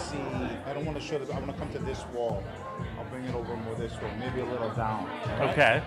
see. I don't want to show this. I want to come to this wall. I'll bring it over more this way, maybe a little down. Right? Okay.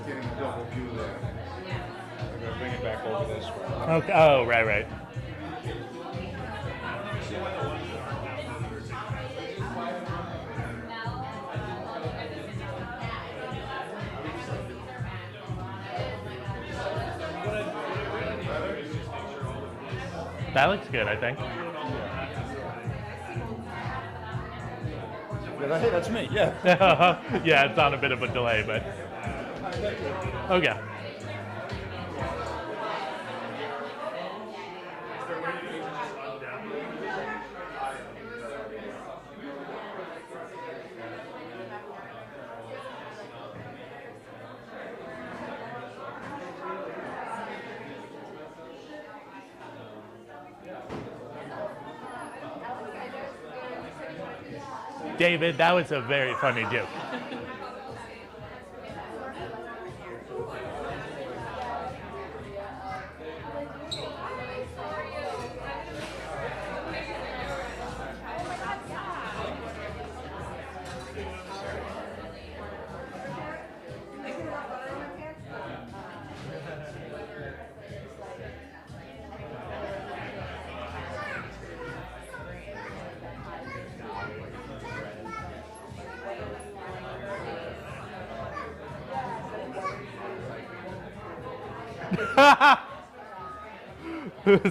Getting a double view there. I'm gonna bring it back over this way. Okay. Oh, right. That looks good, I think. Hey, that's me. Yeah. Yeah, it's on a bit of a delay, but okay. David, that was a very funny joke.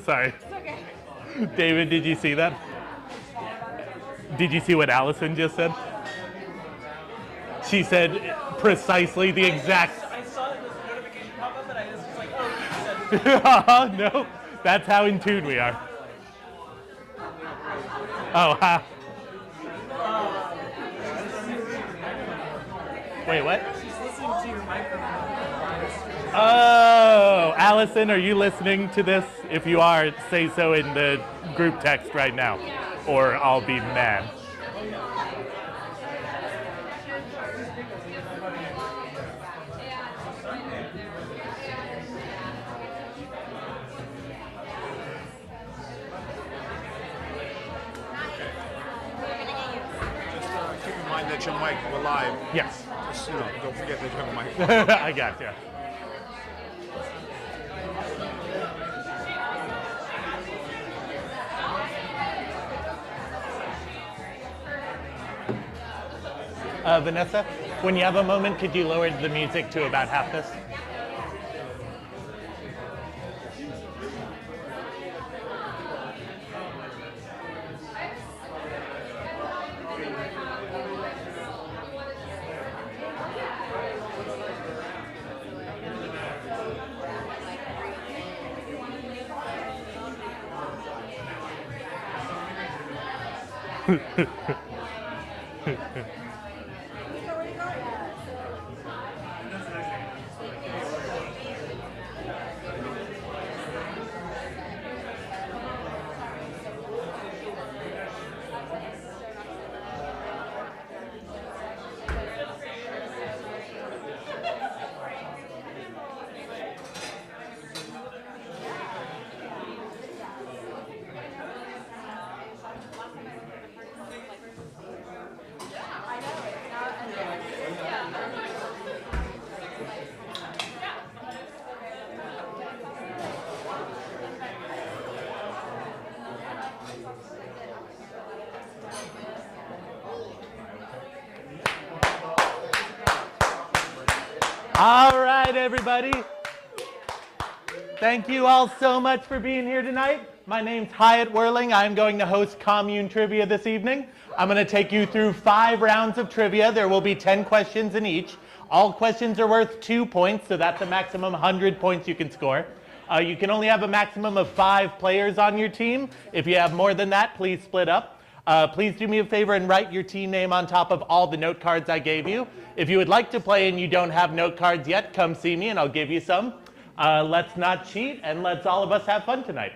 Sorry. It's okay. David, did you see that? Did you see what Allison just said? She said precisely the exact. I saw the notification pop up and I just was like, oh, you said it. No, that's how in tune we are. Oh, ha. Wait, what? She's listening to your microphone. Oh, Allison, are you listening to this? If you are, say so in the group text right now, or I'll be mad. Just keep in mind that your mic, we're live. Yes. Just, don't forget that you have a mic. I got you. Vanessa, when you have a moment, could you lower the music to about half this? All right, everybody. Thank you all so much for being here tonight. My name's Hyatt Whirling. I'm going to host Commune Trivia this evening. I'm going to take you through 5 rounds of trivia. There will be 10 questions in each. All questions are worth 2 points, so that's a maximum 100 points you can score. You can only have a maximum of 5 players on your team. If you have more than that, please split up. Please do me a favor and write your team name on top of all the note cards I gave you. If you would like to play and you don't have note cards yet, come see me and I'll give you some. Let's not cheat and let's all of us have fun tonight.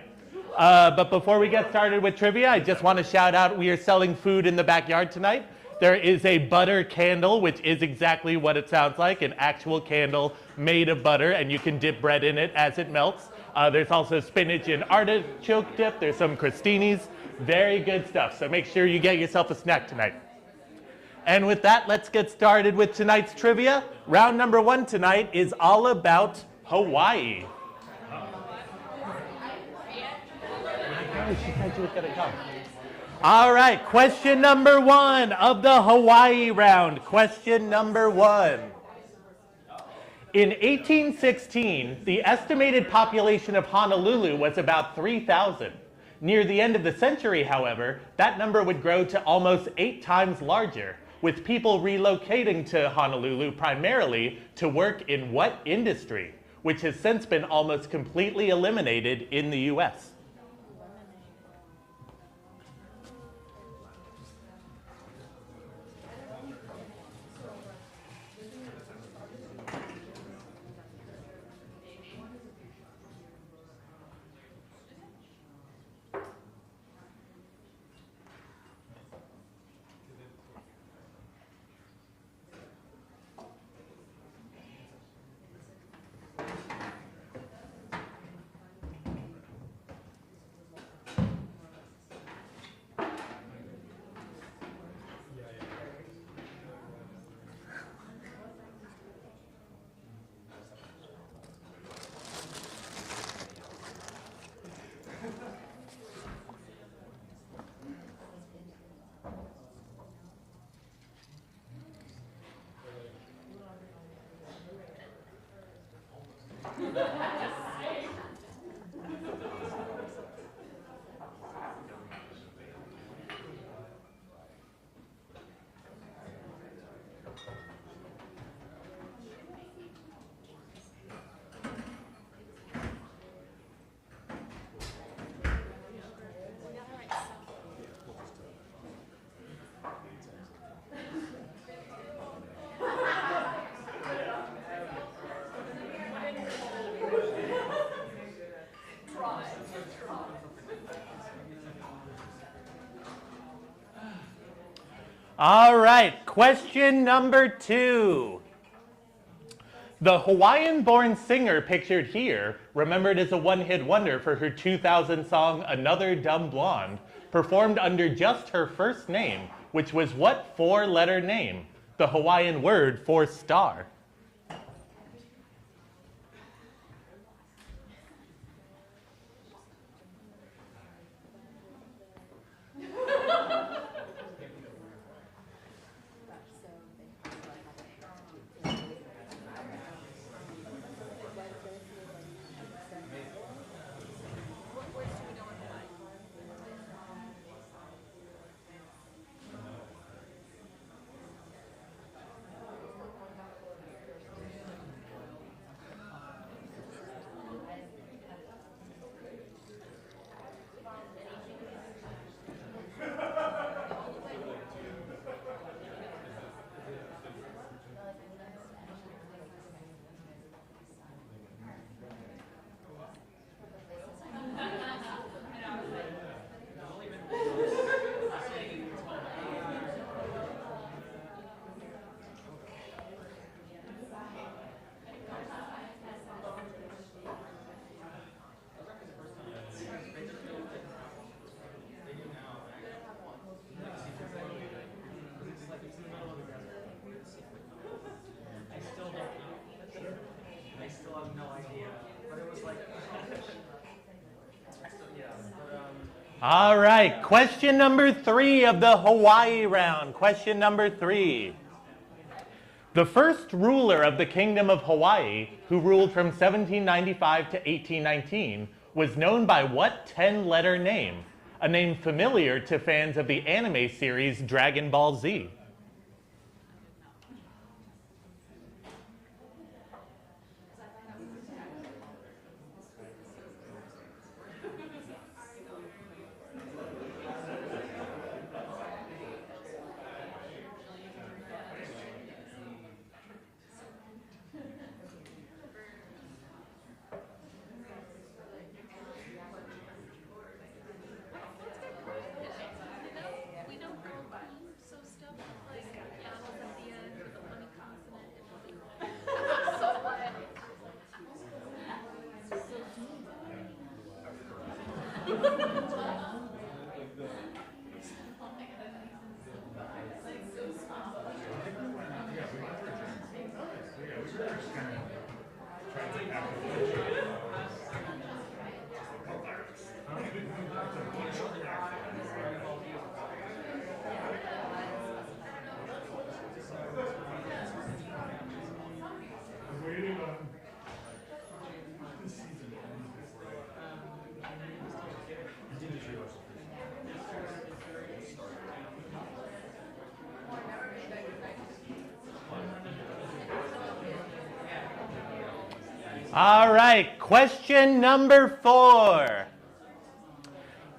But before we get started with trivia, I just want to shout out we are selling food in the backyard tonight. There is a butter candle, which is exactly what it sounds like, an actual candle made of butter, and you can dip bread in it as it melts. There's also spinach and artichoke dip. There's some crostinis. Very good stuff. So make sure you get yourself a snack tonight. And with that, let's get started with tonight's trivia. Round number 1 tonight is all about Hawaii. She said she was going to come. All right, question number 1 of the Hawaii round. Question number 1. In 1816, the estimated population of Honolulu was about 3,000. Near the end of the century, however, that number would grow to almost 8 times larger, with people relocating to Honolulu primarily to work in what industry, which has since been almost completely eliminated in the U.S.? All right, question number 2. The Hawaiian-born singer pictured here, remembered as a one-hit wonder for her 2000 song Another Dumb Blonde, performed under just her first name, which was what 4-letter name? The Hawaiian word for star. All right, question number 3 of the Hawaii round. Question number 3. The first ruler of the Kingdom of Hawaii, who ruled from 1795 to 1819, was known by what 10-letter name? A name familiar to fans of the anime series Dragon Ball Z. All right, question number 4.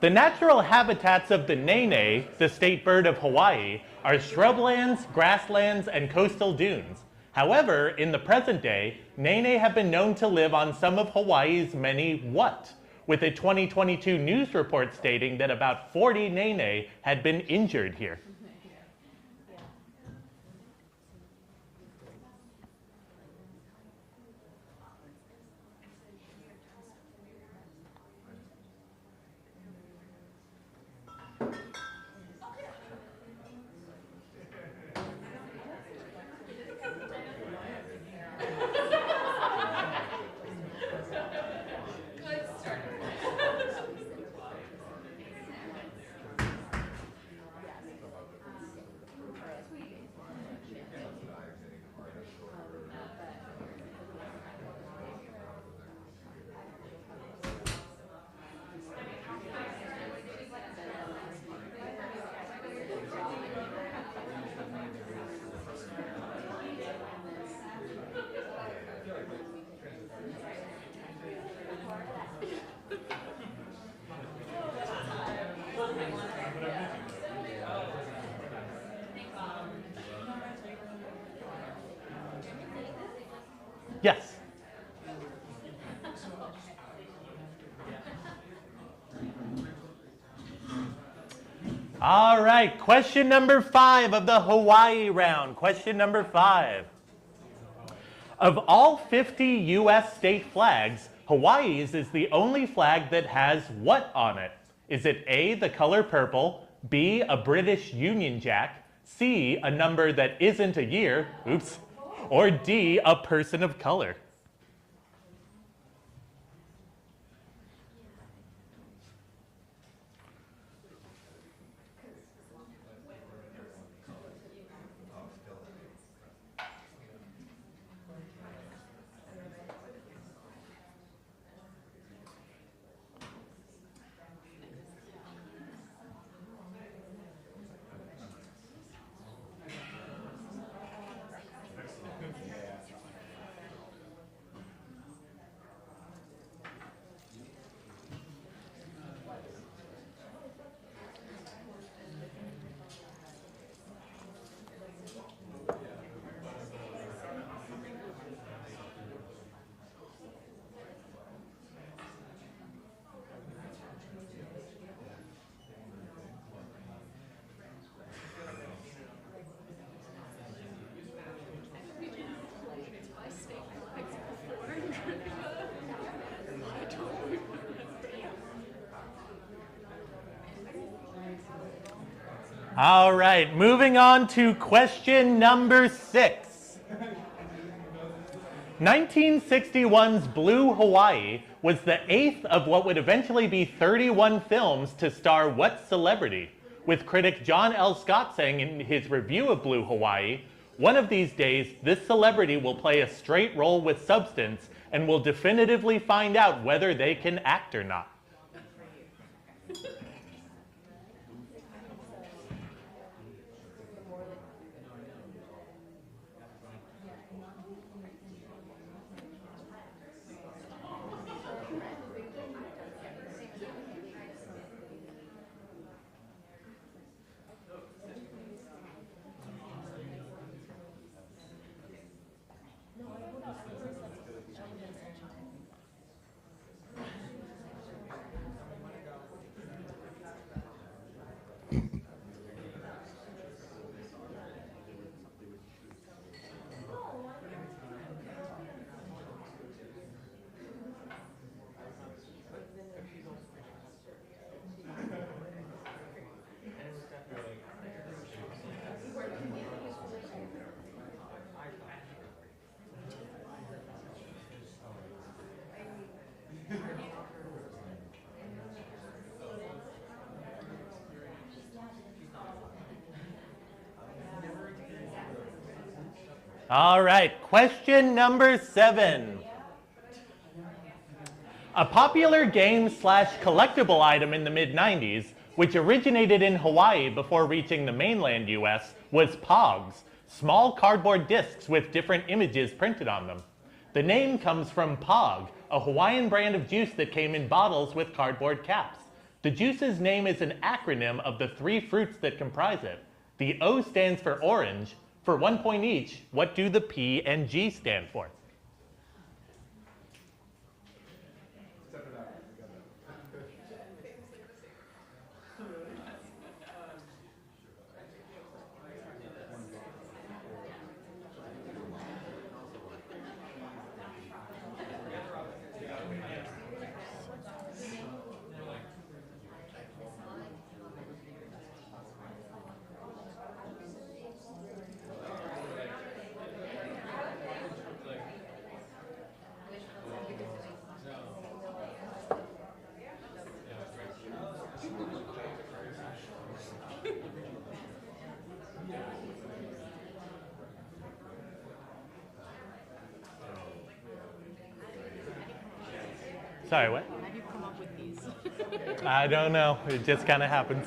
The natural habitats of the nene, the state bird of Hawaii, are shrublands, grasslands, and coastal dunes. However, in the present day, nene have been known to live on some of Hawaii's many what? With a 2022 news report stating that about 40 nene had been injured here. Yes. All right, question number 5 of the Hawaii round. Question number 5. Of all 50 U.S. state flags, Hawaii's is the only flag that has what on it? Is it A, the color purple, B, a British Union Jack, C, a number that isn't a year, oops, or D, a person of color? All right, moving on to question number 6. 1961's Blue Hawaii was the 8th of what would eventually be 31 films to star what celebrity? With critic John L. Scott saying in his review of Blue Hawaii, one of these days, this celebrity will play a straight role with substance and will definitively find out whether they can act or not. All right, question number 7. A popular game/collectible item in the mid-90s, which originated in Hawaii before reaching the mainland US, was Pogs, small cardboard discs with different images printed on them. The name comes from Pog, a Hawaiian brand of juice that came in bottles with cardboard caps. The juice's name is an acronym of the 3 fruits that comprise it. The O stands for orange. For 1 point each, what do the P and G stand for? Sorry, what? How do you come up with these? I don't know. It just kind of happens.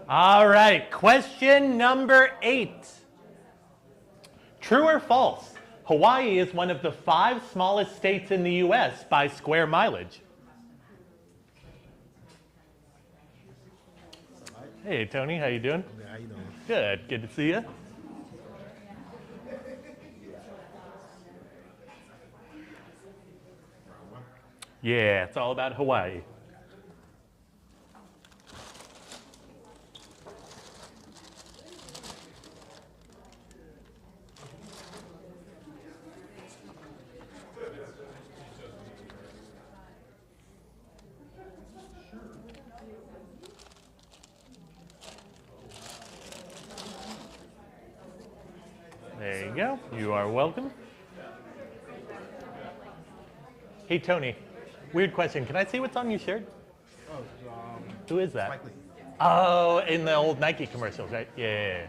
All right, question number 8. True or false? Hawaii is one of the 5 smallest states in the U.S. by square mileage. Hey, Tony, how you doing? Yeah, how you doing? Good. Good to see you. Yeah, it's all about Hawaii. There you go. You are welcome. Hey, Tony. Weird question. Can I see what's on your shirt? Oh, Who is that? Spike Lee. Oh, in the old Nike commercials, right? Yeah.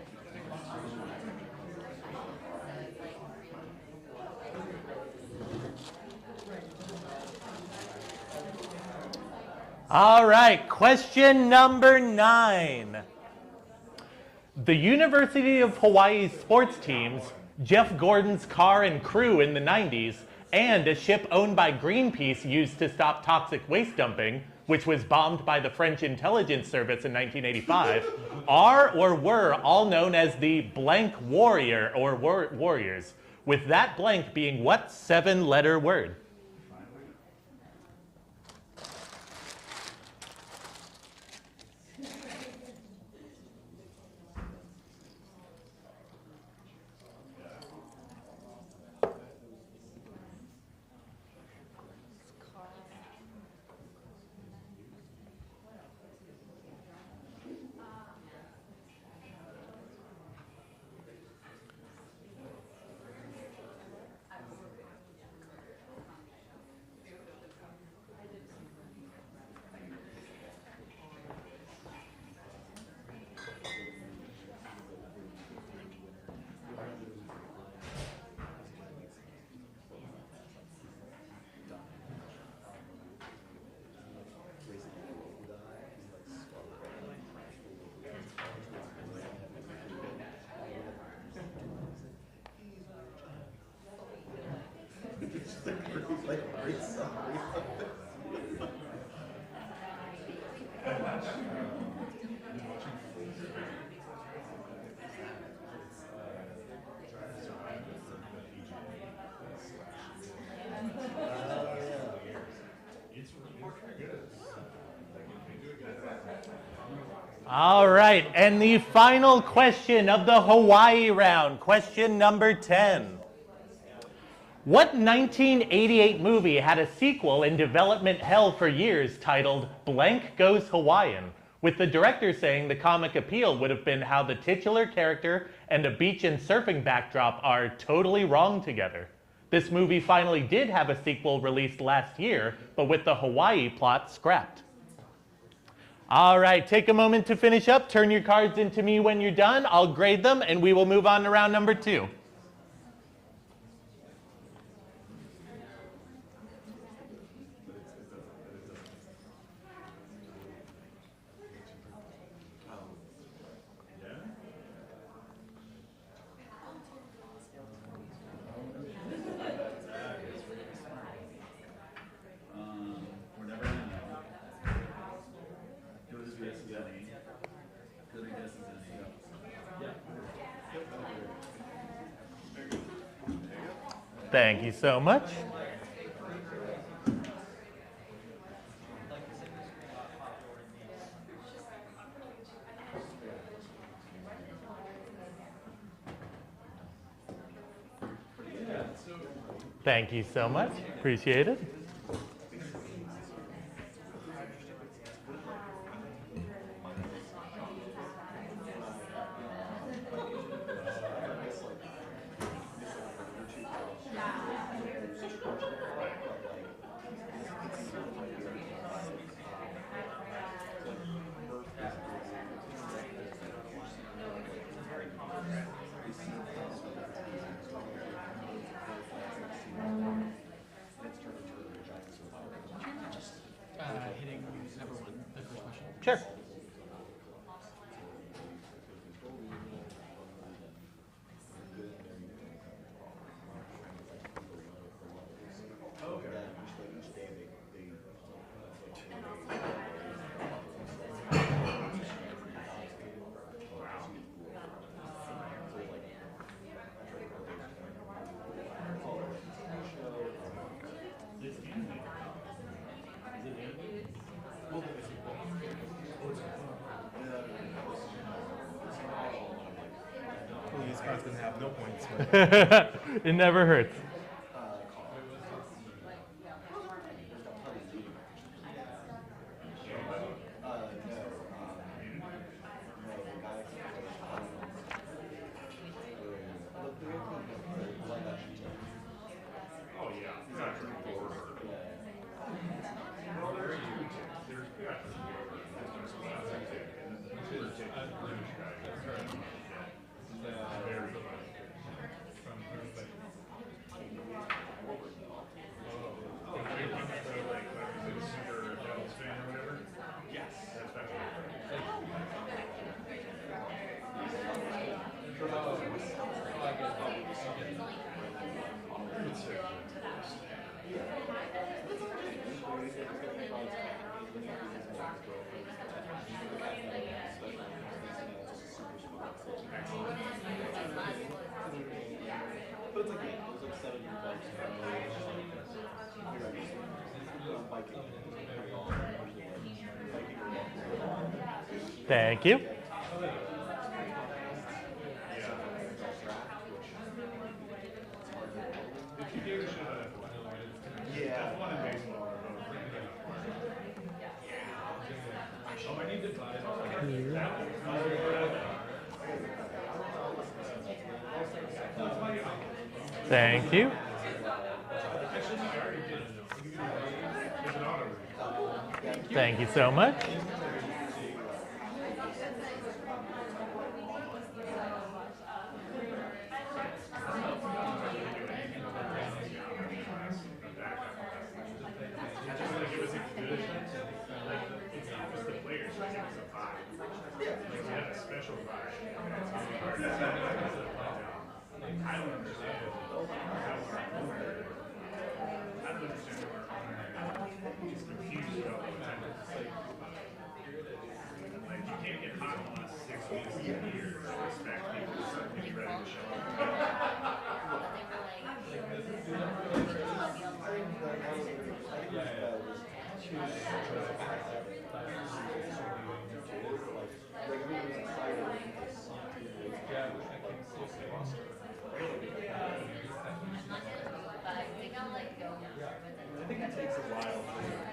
All right, question number 9. The University of Hawaii's sports teams, Jeff Gordon's car and crew in the 90s, and a ship owned by Greenpeace used to stop toxic waste dumping, which was bombed by the French intelligence service in 1985, are or were all known as the blank warrior or warriors, with that blank being what 7-letter word? All right, and the final question of the Hawaii round, question number 10. What 1988 movie had a sequel in development hell for years titled Blank Goes Hawaiian, with the director saying the comic appeal would have been how the titular character and a beach and surfing backdrop are totally wrong together? This movie finally did have a sequel released last year, but with the Hawaii plot scrapped. All right, take a moment to finish up. Turn your cards into me when you're done. I'll grade them, and we will move on to round number 2. We're never gonna know. Who's guess is any? Who's guess is any? Thank you so much. Thank you so much. Appreciate it. Hitting number 1, the first question. Sure. These cards can have no points. But It never hurts. Thank you. Thank you. Thank you so much.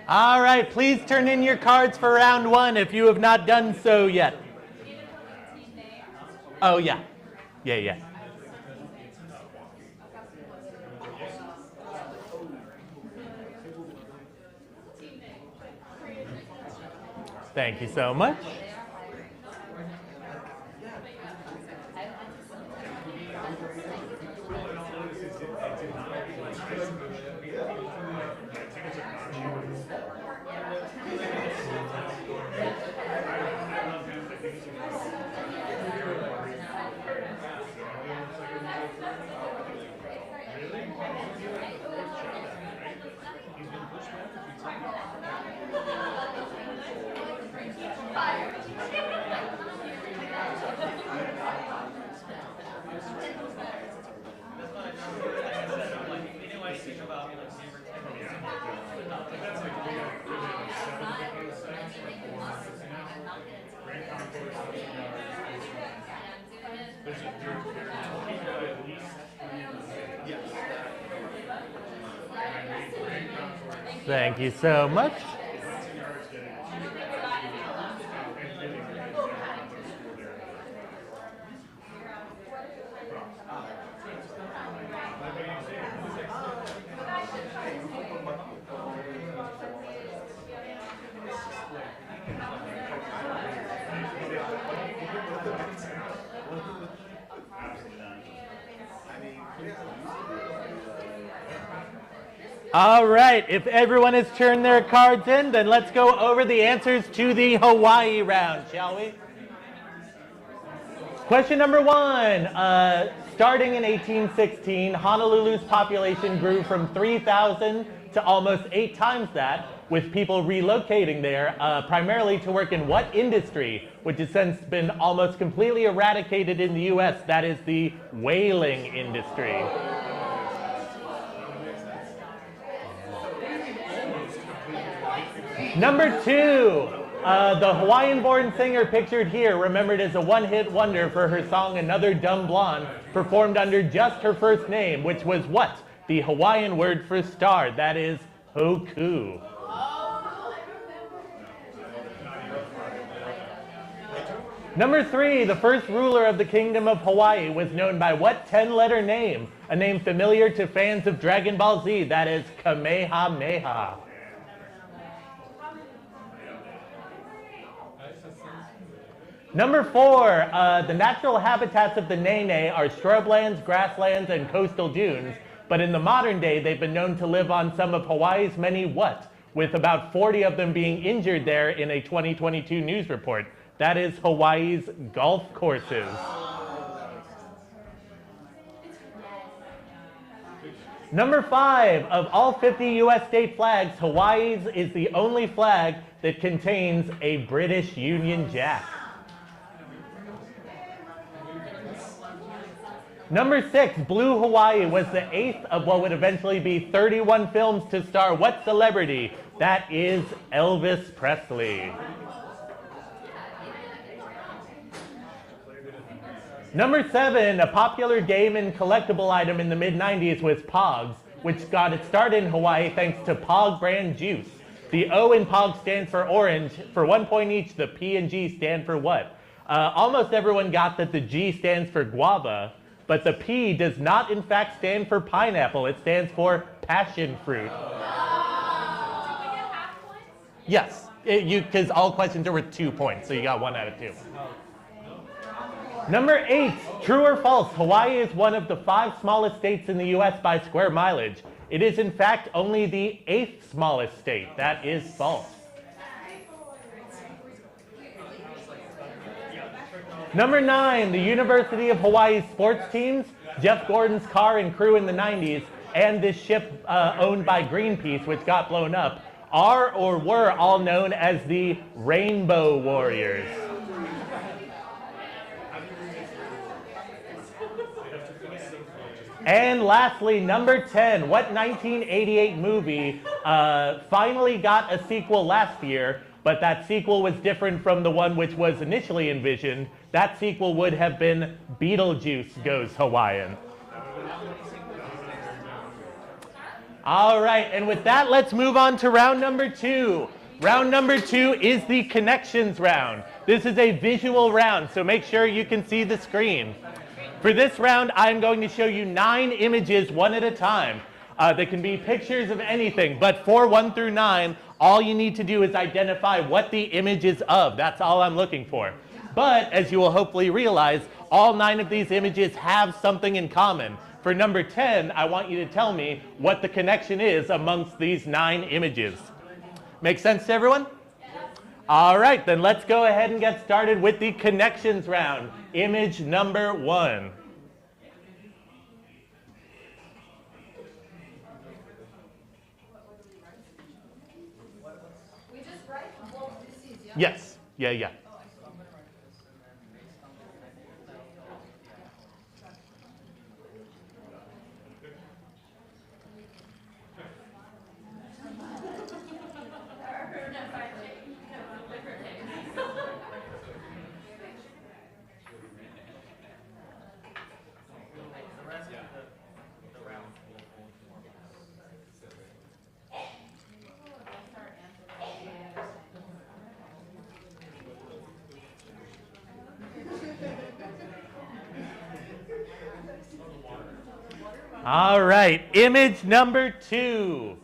All right, please turn in your cards for round 1 if you have not done so yet. Oh, yeah. Yeah. Thank you so much. Thank you so much. All right, if everyone has turned their cards in, then let's go over the answers to the Hawaii round, shall we? Question number 1. Starting in 1816, Honolulu's population grew from 3,000 to almost 8 times that, with people relocating there, primarily to work in what industry, which has since been almost completely eradicated in the U.S.? That is the whaling industry. Number 2, the Hawaiian-born singer pictured here, remembered as a one-hit wonder for her song Another Dumb Blonde, performed under just her first name, which was what? The Hawaiian word for star, that is hoku. Number 3, the first ruler of the Kingdom of Hawaii was known by what 10-letter name? A name familiar to fans of Dragon Ball Z, that is Kamehameha. Number 4, the natural habitats of the Nene are shrublands, grasslands, and coastal dunes, but in the modern day they've been known to live on some of Hawaii's many what? With about 40 of them being injured there in a 2022 news report. That is Hawaii's golf courses. Number 5, of all 50 U.S. state flags, Hawaii's is the only flag that contains a British Union Jack. Number 6, Blue Hawaii was the 8th of what would eventually be 31 films to star what celebrity? That is Elvis Presley. Number 7, a popular game and collectible item in the mid-90s was Pogs, which got its start in Hawaii thanks to Pog brand juice. The O in Pog stands for orange. For 1 point each, the P and G stand for what? Almost everyone got that the G stands for guava, but the P does not in fact stand for pineapple. It stands for passion fruit. Yes, because all questions are worth 2 points, so you got 1 out of 2. Number 8, true or false, Hawaii is one of the 5 smallest states in the U.S. by square mileage. It is in fact only the 8th smallest state. That is false. Number 9, the University of Hawaii's sports teams, Jeff Gordon's car and crew in the 90s, and this ship owned by Greenpeace, which got blown up, are or were all known as the Rainbow Warriors. And lastly, number 10, what 1988 movie finally got a sequel last year, but that sequel was different from the one which was initially envisioned? That sequel would have been Beetlejuice Goes Hawaiian. All right, and with that, let's move on to round number 2. Round number 2 is the connections round. This is a visual round, so make sure you can see the screen. For this round, I'm going to show you 9 images one at a time. They can be pictures of anything, but for 1 through 9, All you need to do is identify what the image is of. That's all I'm looking for. But as you will hopefully realize, all 9 of these images have something in common. For number 10, I want you to tell me what the connection is amongst these 9 images. Make sense to everyone? All right, then let's go ahead and get started with the connections round. Image number 1. Yes. Yeah. All right, image number 2.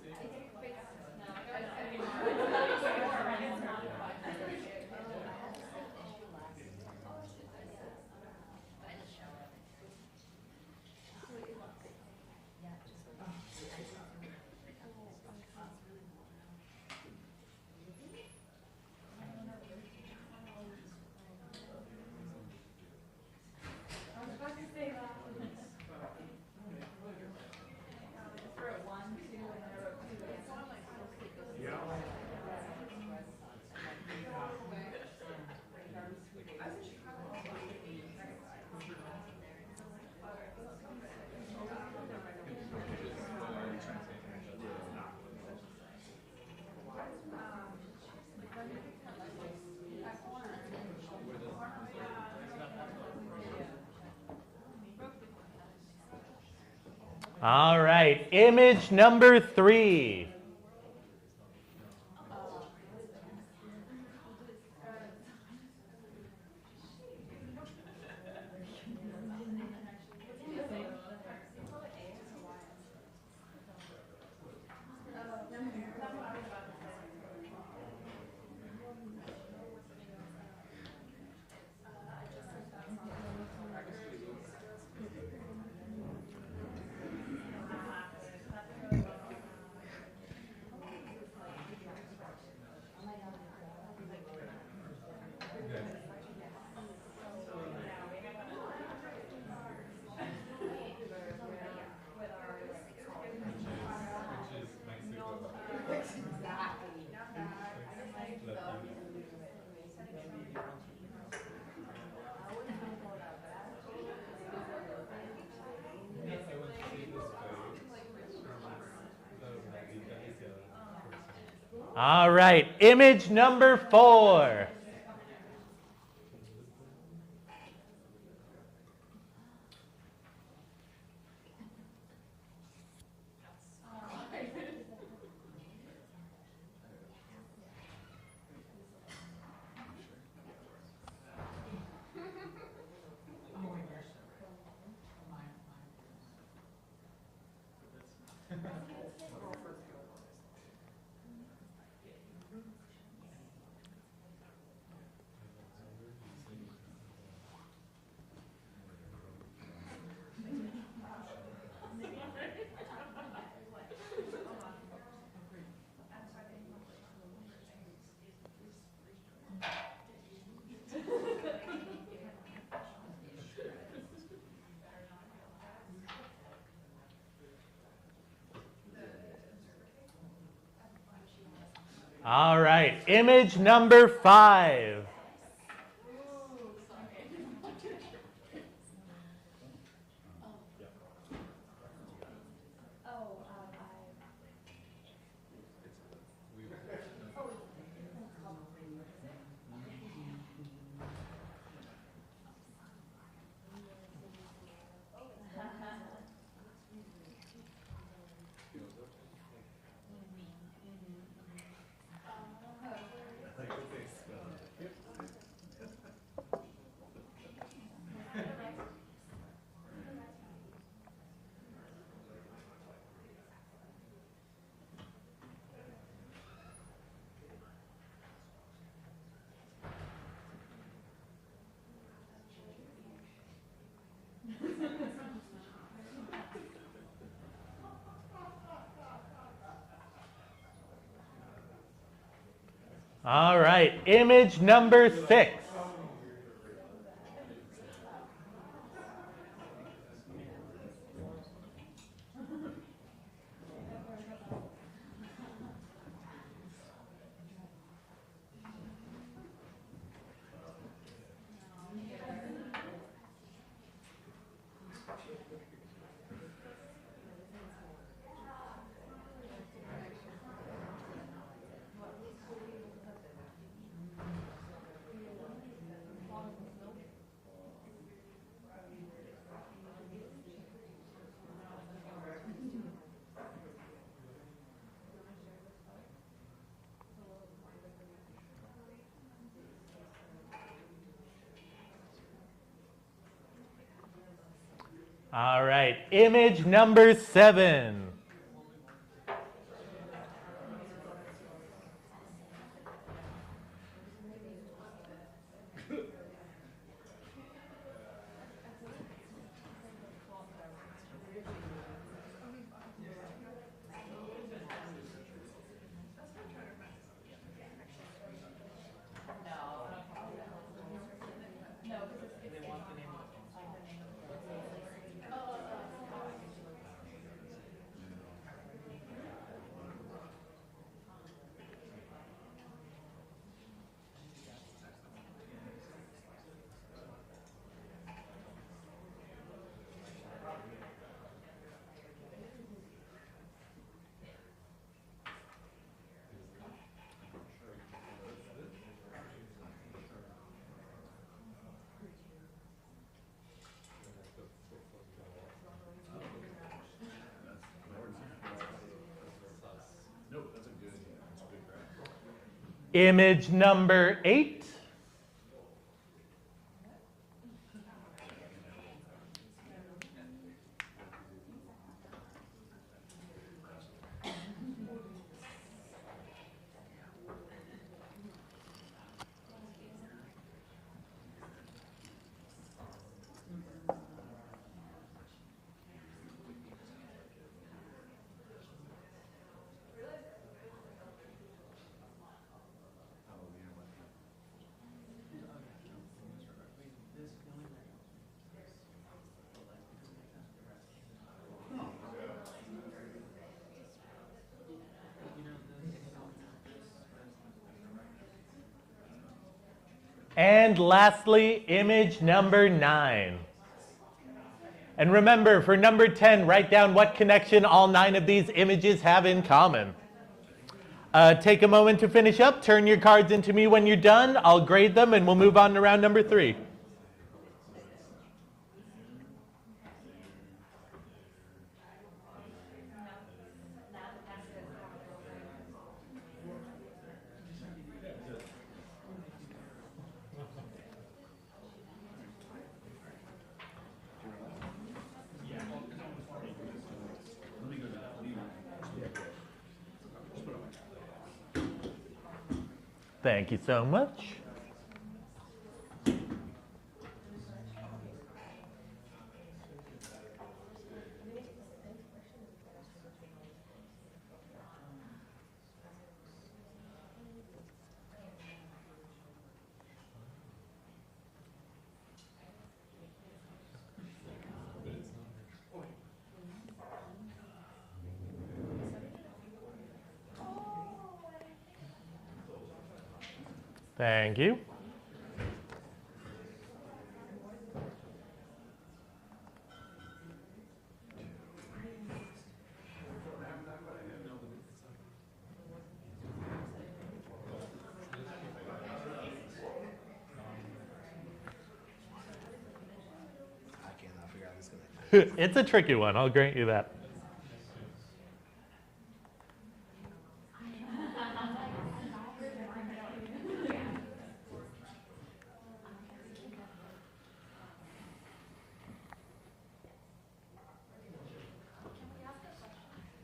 All right, image number 3. All right, image number 4. All right, image number 5. All right, image number 6. All right, image number 7. Image number 8. And lastly, image number 9. And remember, for number 10, write down what connection all 9 of these images have in common. Take a moment to finish up. Turn your cards into me when you're done. I'll grade them, and we'll move on to round number 3. Thank you so much. Thank you. It's a tricky one, I'll grant you that.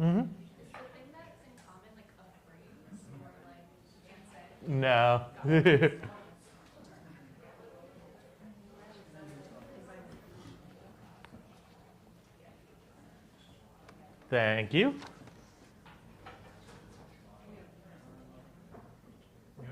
Mm-hmm. No. Thank you. Yeah,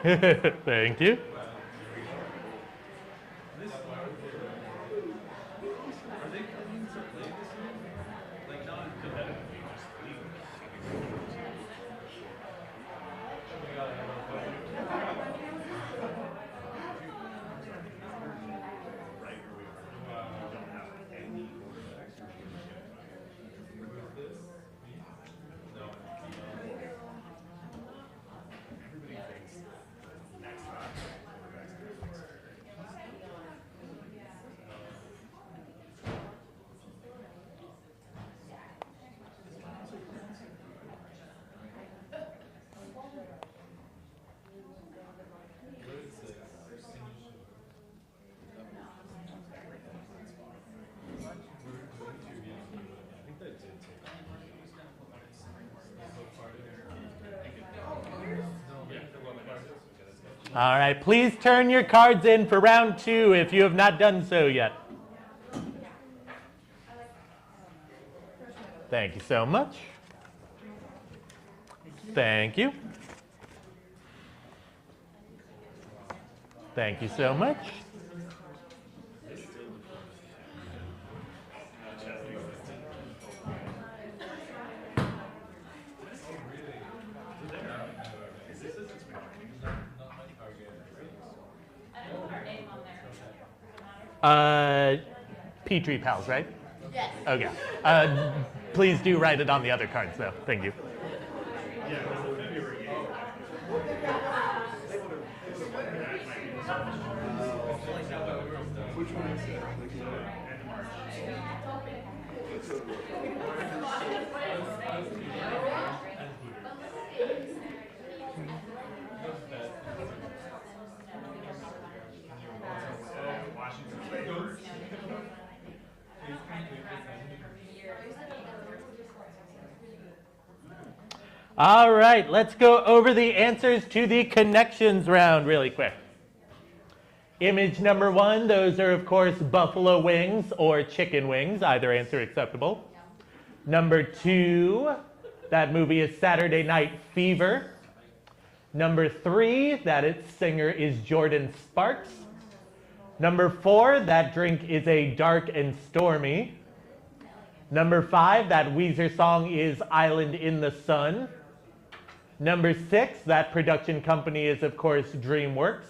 Thank you. All right, please turn your cards in for round 2 if you have not done so yet. Thank you so much. Thank you. Thank you so much. Petrie Pals, right? Yes. Okay. Please do write it on the other cards, though. Thank you. All right, let's go over the answers to the connections round really quick. Image number 1, those are, of course, buffalo wings or chicken wings. Either answer acceptable. Number 2, that movie is Saturday Night Fever. Number 3, that its singer is Jordan Sparks. Number 4, that drink is a dark and stormy. Number 5, that Weezer song is Island in the Sun. Number 6, that production company is, of course, DreamWorks.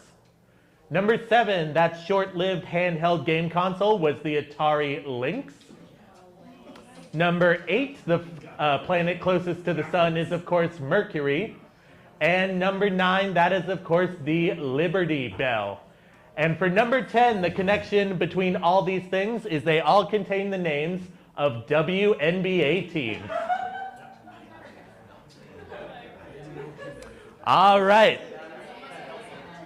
Number 7, that short-lived handheld game console was the Atari Lynx. Number 8, the planet closest to the sun is, of course, Mercury. And number 9, that is, of course, the Liberty Bell. And for number 10, the connection between all these things is they all contain the names of WNBA teams. All right.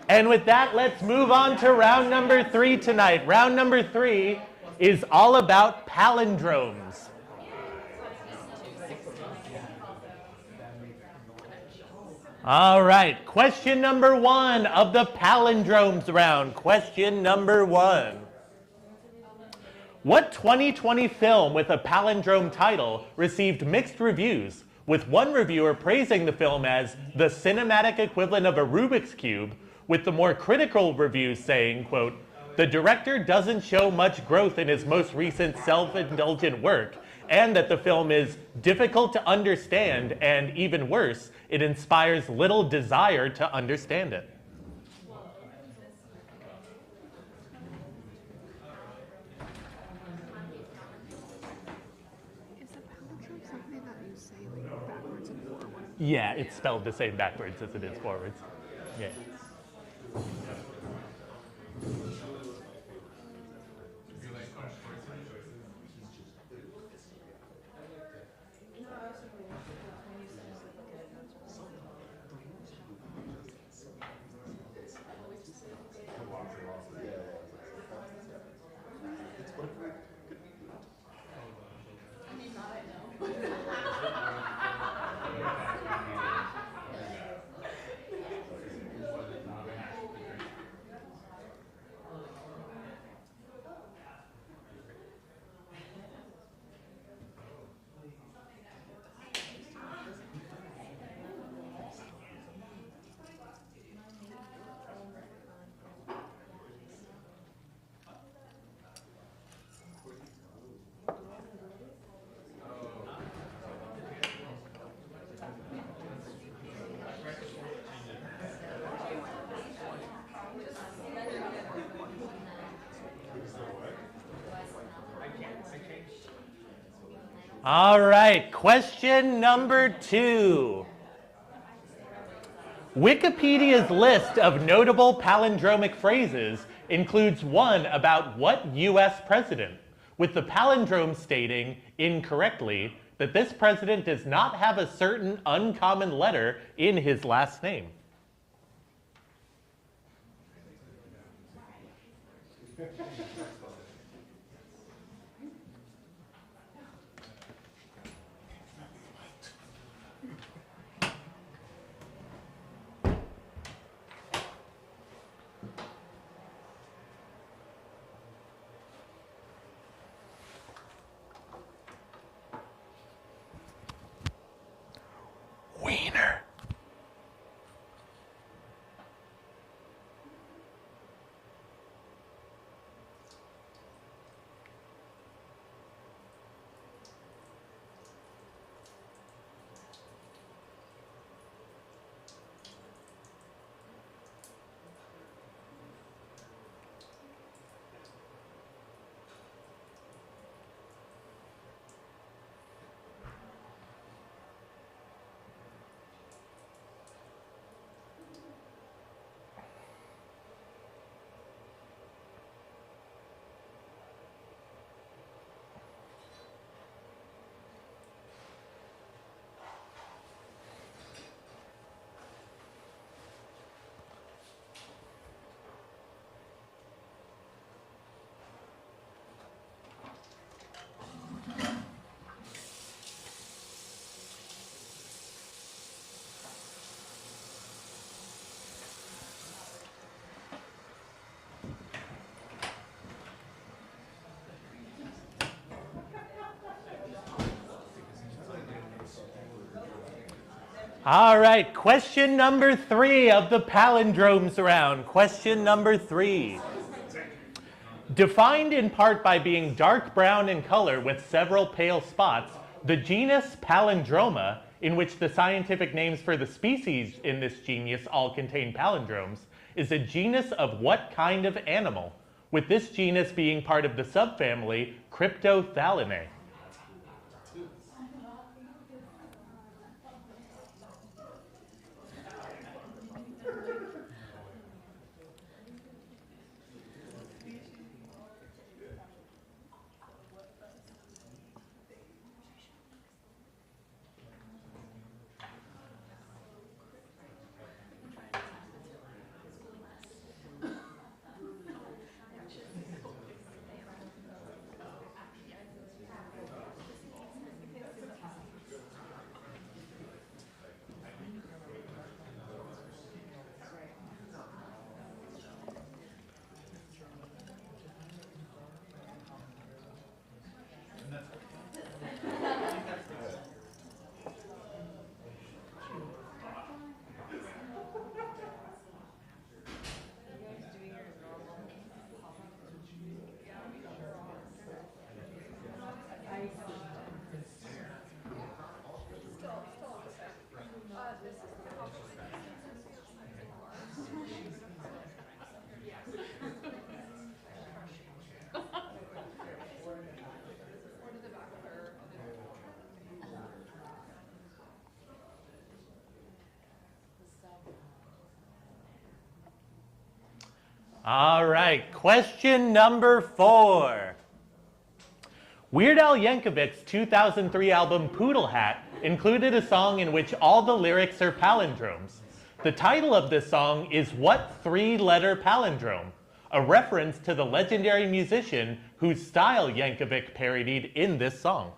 And with that, let's move on to round number 3 tonight. Round number 3 is all about palindromes. All right, question number 1 of the palindromes round. Question number 1. What 2020 film with a palindrome title received mixed reviews, with one reviewer praising the film as the cinematic equivalent of a Rubik's Cube, with the more critical reviews saying, quote, "The director doesn't show much growth in his most recent self-indulgent work, and that the film is difficult to understand, and even worse, it inspires little desire to understand it." Is a palindrome something that you say like backwards and forwards? Yeah, it's spelled the same backwards as it is forwards. Yeah. All right, question number 2. Wikipedia's list of notable palindromic phrases includes one about what U.S. president, with the palindrome stating, incorrectly, that this president does not have a certain uncommon letter in his last name. Wiener. All right, question number 3 of the palindromes round. Question number 3. Defined in part by being dark brown in color with several pale spots, the genus Palindroma, in which the scientific names for the species in this genus all contain palindromes, is a genus of what kind of animal, with this genus being part of the subfamily Cryptothalinae? All right, question number 4. Weird Al Yankovic's 2003 album Poodle Hat included a song in which all the lyrics are palindromes. The title of this song is what 3-letter palindrome? A reference to the legendary musician whose style Yankovic parodied in this song.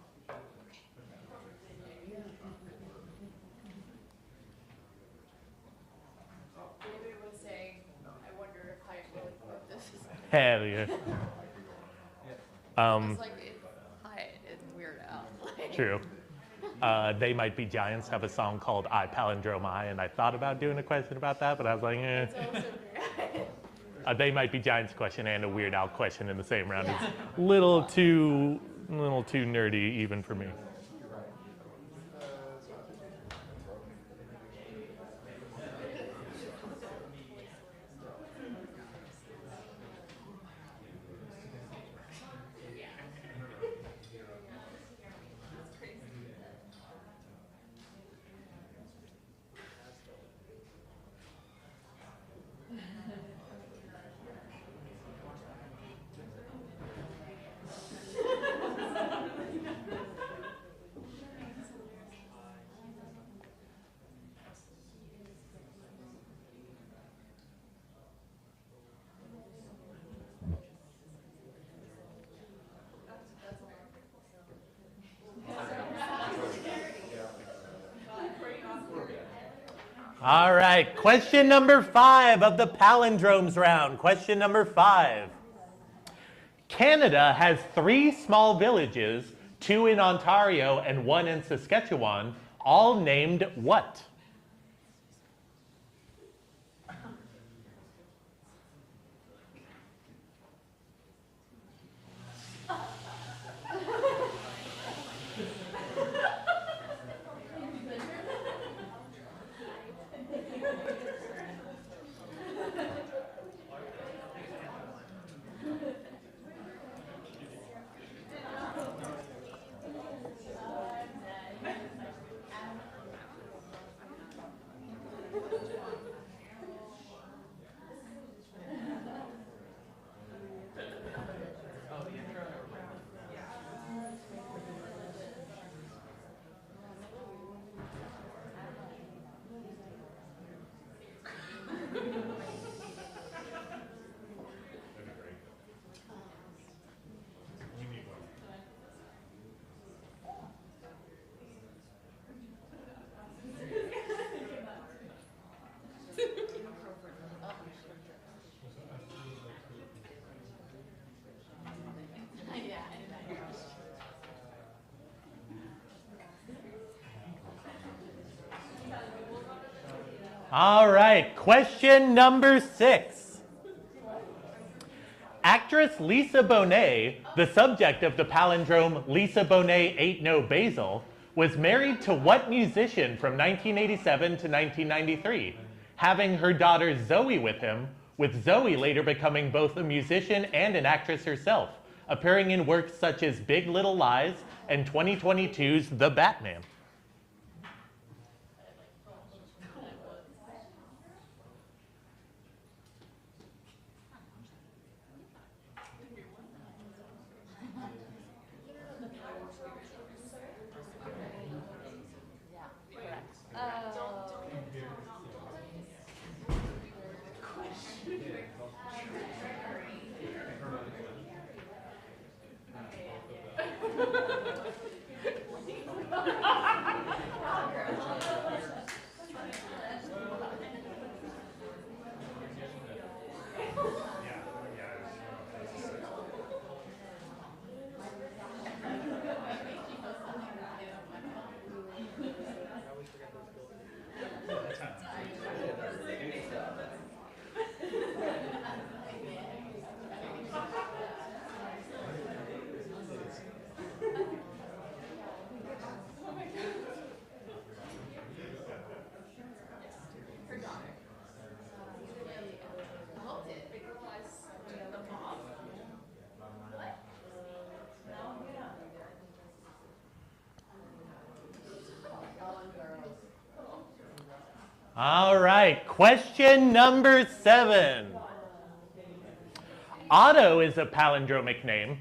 Hell yeah. It's like Hyatt and Weird Al. True. They Might Be Giants have a song called I Palindrome I, and I thought about doing a question about that, but I was like, eh. It's also great. They Might Be Giants question and a Weird Al question in the same round. It's a little too nerdy even for me. All right, question number 5 of the palindromes round. Question number 5. Canada has 3 small villages, 2 in Ontario and 1 in Saskatchewan, all named what? All right, question number 6. Actress Lisa Bonet, the subject of the palindrome Lisa Bonet Ain't No Basil, was married to what musician from 1987 to 1993, having her daughter Zoe with him, with Zoe later becoming both a musician and an actress herself, appearing in works such as Big Little Lies and 2022's The Batman. All right, question number 7. Otto is a palindromic name.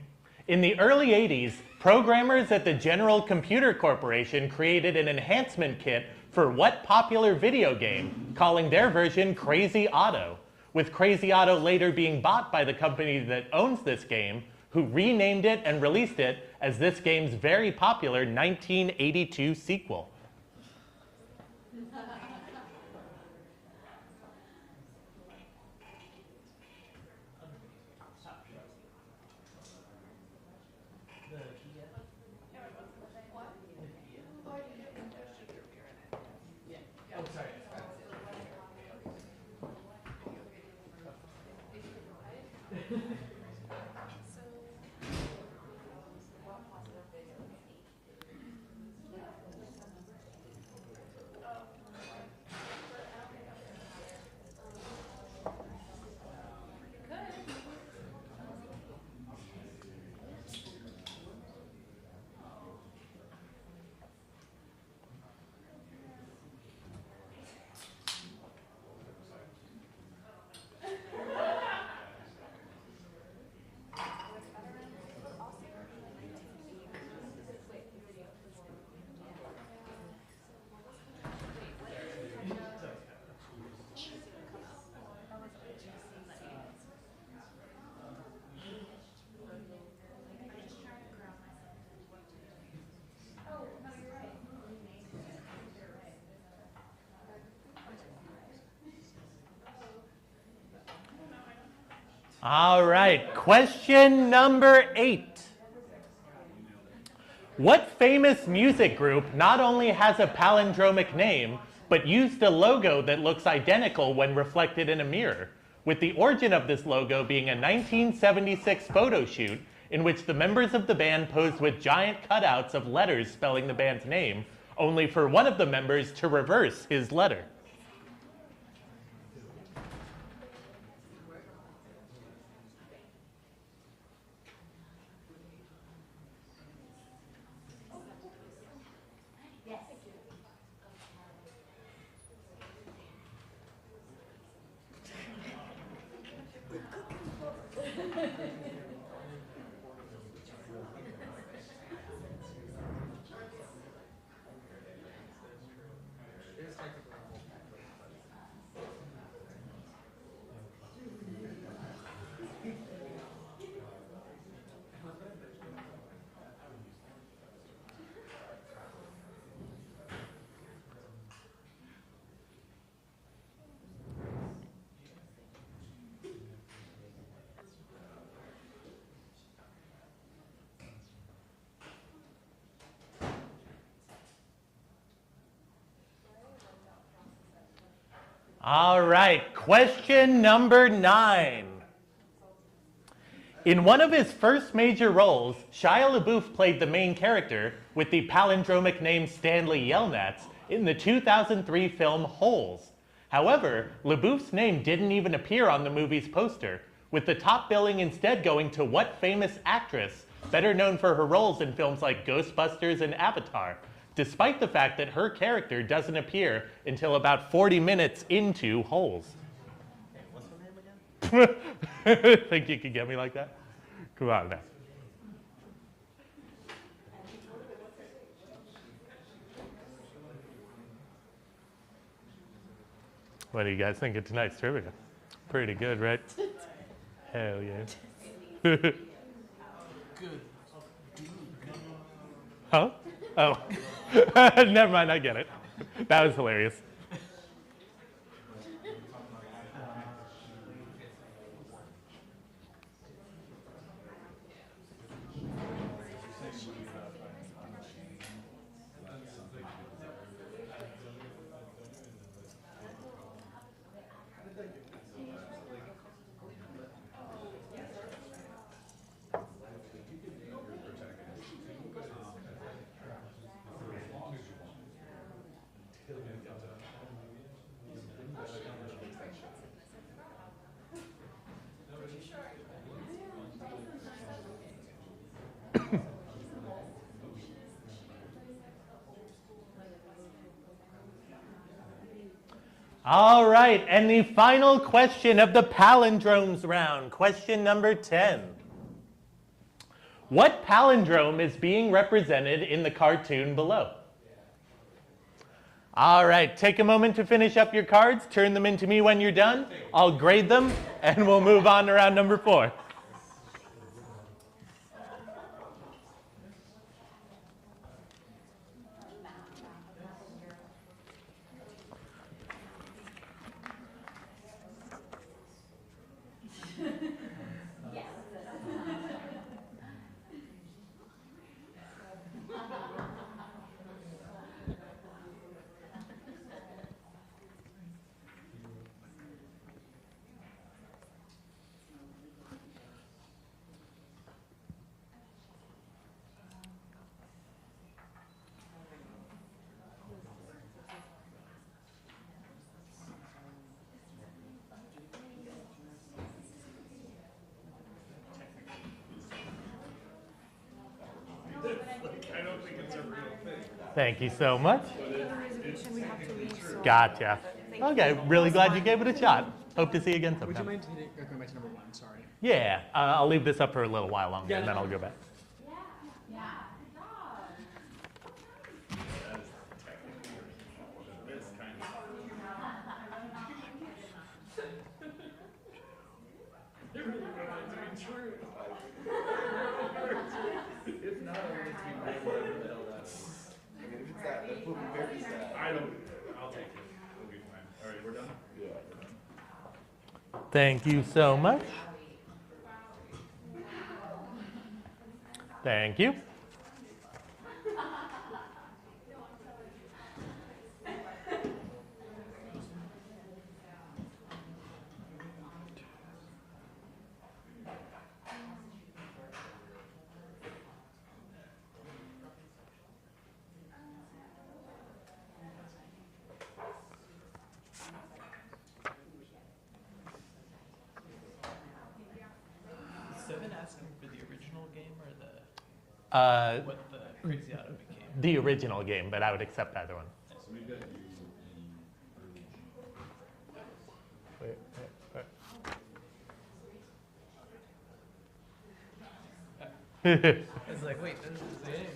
In the early 80s, programmers at the General Computer Corporation created an enhancement kit for what popular video game, calling their version Crazy Otto, with Crazy Otto later being bought by the company that owns this game, who renamed it and released it as this game's very popular 1982 sequel. All right, question number 8. What famous music group not only has a palindromic name, but used a logo that looks identical when reflected in a mirror, with the origin of this logo being a 1976 photo shoot in which the members of the band posed with giant cutouts of letters spelling the band's name, only for one of the members to reverse his letter? All right, question number 9. In one of his first major roles, Shia LaBeouf played the main character with the palindromic name Stanley Yelnats in the 2003 film Holes. However, LaBeouf's name didn't even appear on the movie's poster, with the top billing instead going to what famous actress, better known for her roles in films like Ghostbusters and Avatar, despite the fact that her character doesn't appear until about 40 minutes into Holes. What's her name again? Think you could get me like that? Come on now. What do you guys think of tonight's trivia? Pretty good, right? Hell yeah. Huh? Oh. Never mind, I get it. That was hilarious. All right, and the final question of the palindromes round, question number 10. What palindrome is being represented in the cartoon below? All right, take a moment to finish up your cards, turn them into me when you're done. I'll grade them, and we'll move on to round number 4. Thank you so much. We have to leave, so Gotcha. Okay, really glad you gave it a shot. Hope to see you again Would you sometime. mind going back to number 1? Sorry. Yeah, I'll leave this up for a little while longer, and then I'll go back. I'll take it. We'll be fine. All right, we're done? Thank you so much. Thank you. Seven asking for the original game or the what the Crazy Auto became? The original game, but I would accept either one. So we've got you in early June. It's like, wait, this is the game.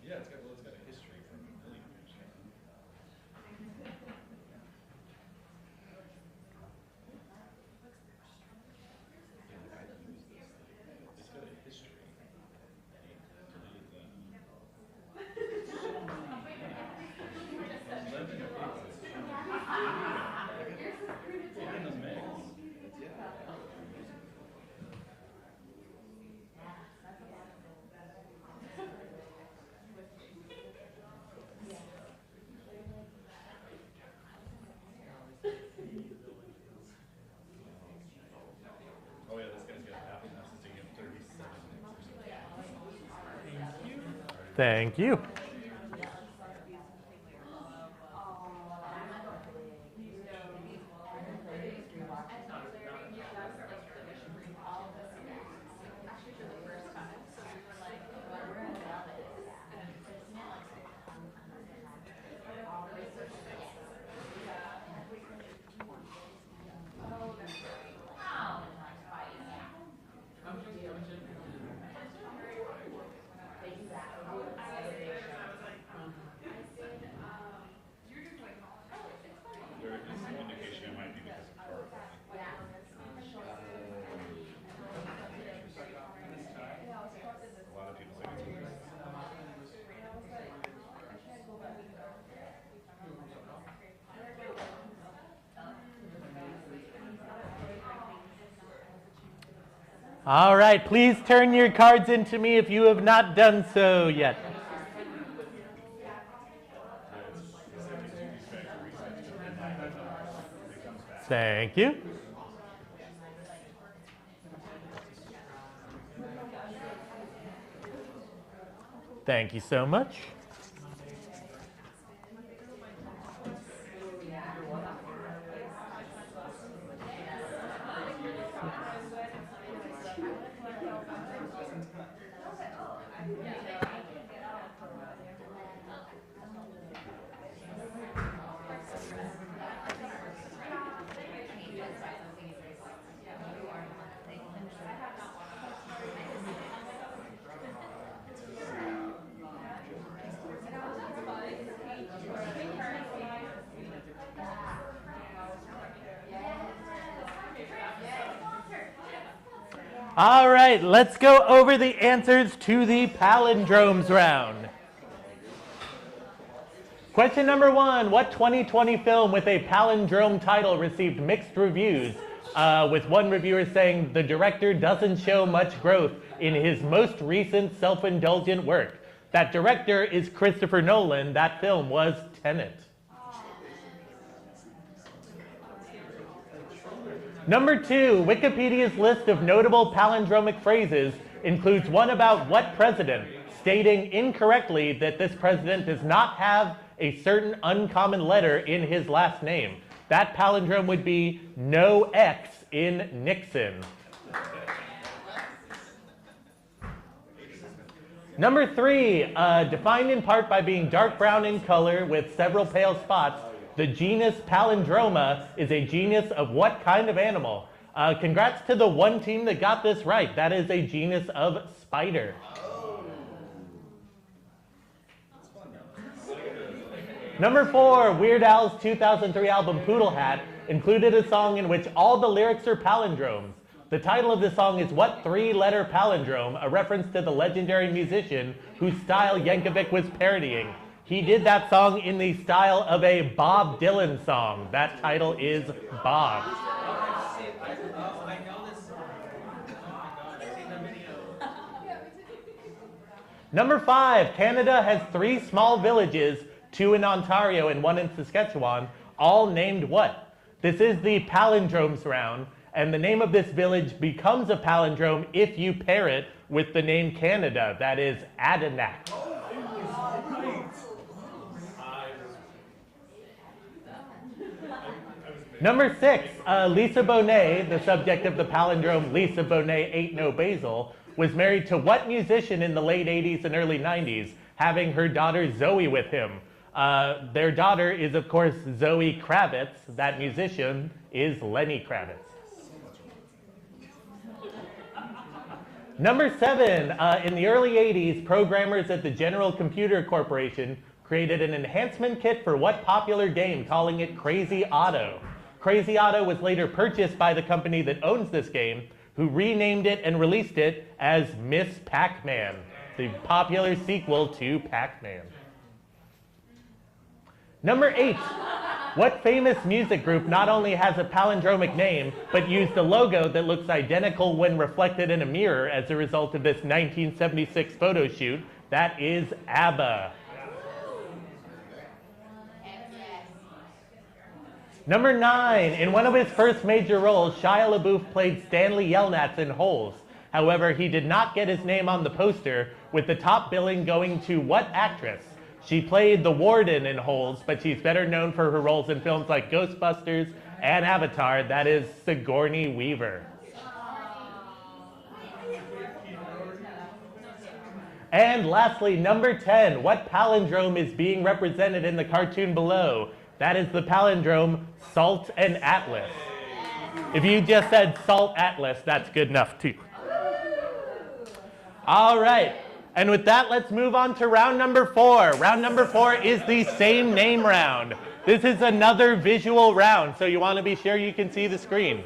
Yeah, it's got a history from a million years ago. It's got a history. Oh yeah, this guy's got half a messaging in 30 seconds. Thank you. There is some indication it might be because of card voting. A lot of people think it's weird. All right, please turn your cards into me if you have not done so yet. Thank you. Thank you so much. All right, let's go over the answers to the palindromes round. Question number 1, what 2020 film with a palindrome title received mixed reviews, with one reviewer saying the director doesn't show much growth in his most recent self-indulgent work? That director is Christopher Nolan. That film was Tenet. Number 2, Wikipedia's list of notable palindromic phrases includes one about what president, stating incorrectly that this president does not have a certain uncommon letter in his last name. That palindrome would be no X in Nixon. Number 3, defined in part by being dark brown in color with several pale spots, the genus Palindroma is a genus of what kind of animal? Congrats to the one team that got this right. That is a genus of spider. Number 4, Weird Al's 2003 album Poodle Hat included a song in which all the lyrics are palindromes. The title of the song is What Three-Letter Palindrome, a reference to the legendary musician whose style Yankovic was parodying. He did that song in the style of a Bob Dylan song. That title is Bob. Number 5, Canada has 3 small villages, 2 in Ontario and 1 in Saskatchewan, all named what? This is the palindromes round, and the name of this village becomes a palindrome if you pair it with the name Canada. That is Adinak. Number 6, Lisa Bonet, the subject of the palindrome Lisa Bonet Ain't No Basil, was married to what musician in the late 80s and early 90s, having her daughter Zoe with him? Their daughter is, of course, Zoe Kravitz. That musician is Lenny Kravitz. Number 7, in the early 80s, programmers at the General Computer Corporation created an enhancement kit for what popular game, calling it Crazy Otto. Crazy Otto was later purchased by the company that owns this game, who renamed it and released it as Miss Pac-Man, the popular sequel to Pac-Man. Number 8, what famous music group not only has a palindromic name, but used a logo that looks identical when reflected in a mirror as a result of this 1976 photo shoot? That is ABBA. Number 9, in one of his first major roles, Shia LaBeouf played Stanley Yelnats in Holes. However, he did not get his name on the poster, with the top billing going to what actress? She played the warden in Holes, but she's better known for her roles in films like Ghostbusters and Avatar. That is Sigourney Weaver. And lastly, number 10, what palindrome is being represented in the cartoon below? That is the palindrome Salt and Atlas. If you just said Salt Atlas, that's good enough too. All right. And with that, let's move on to round number 4. Round number 4 is the same name round. This is another visual round, so you want to be sure you can see the screen.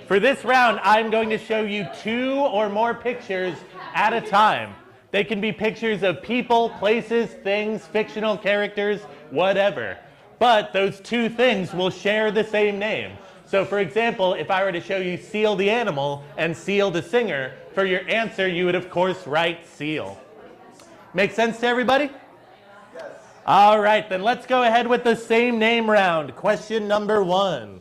For this round, I'm going to show you 2 or more pictures at a time. They can be pictures of people, places, things, fictional characters, whatever. But those 2 things will share the same name. So for example, if I were to show you Seal the animal and Seal the singer, for your answer you would of course write Seal. Make sense to everybody? Yes. All right, then let's go ahead with the same name round. Question number 1.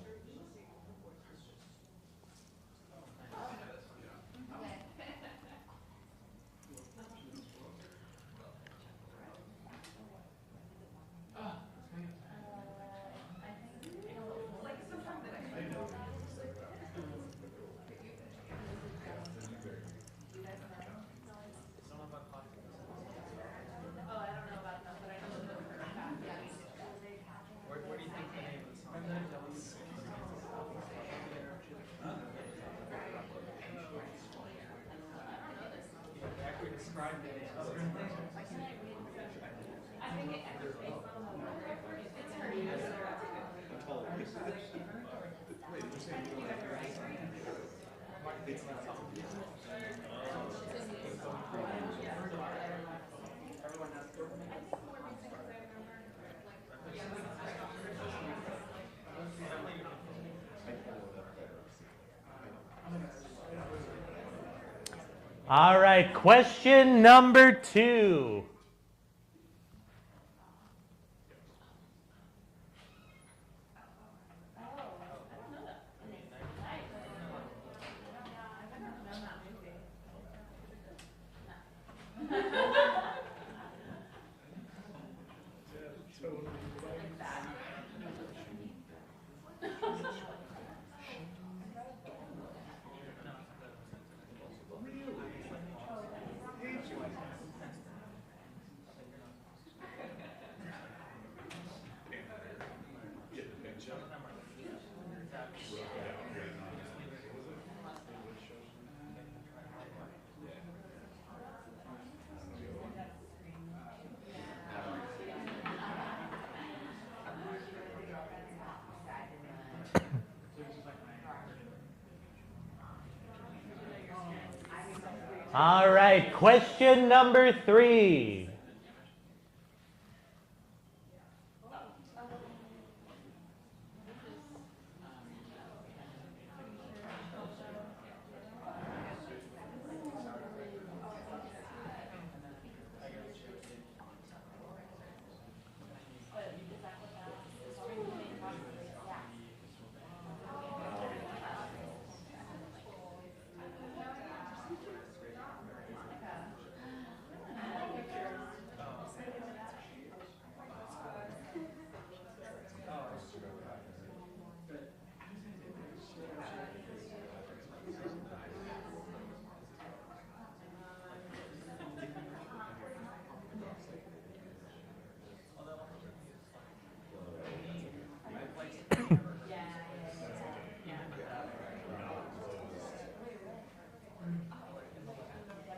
All right, question number 2. All right, question number 3.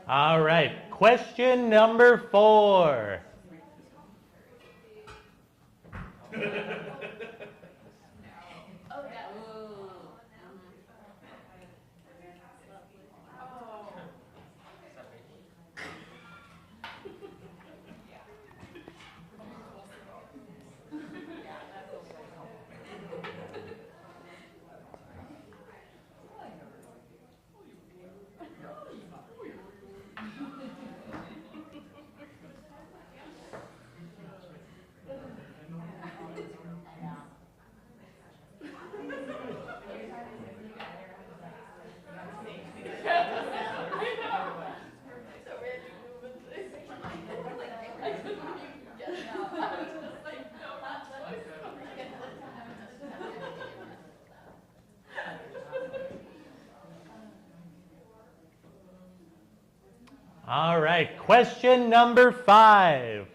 All right, question number 4. All right, question number 5.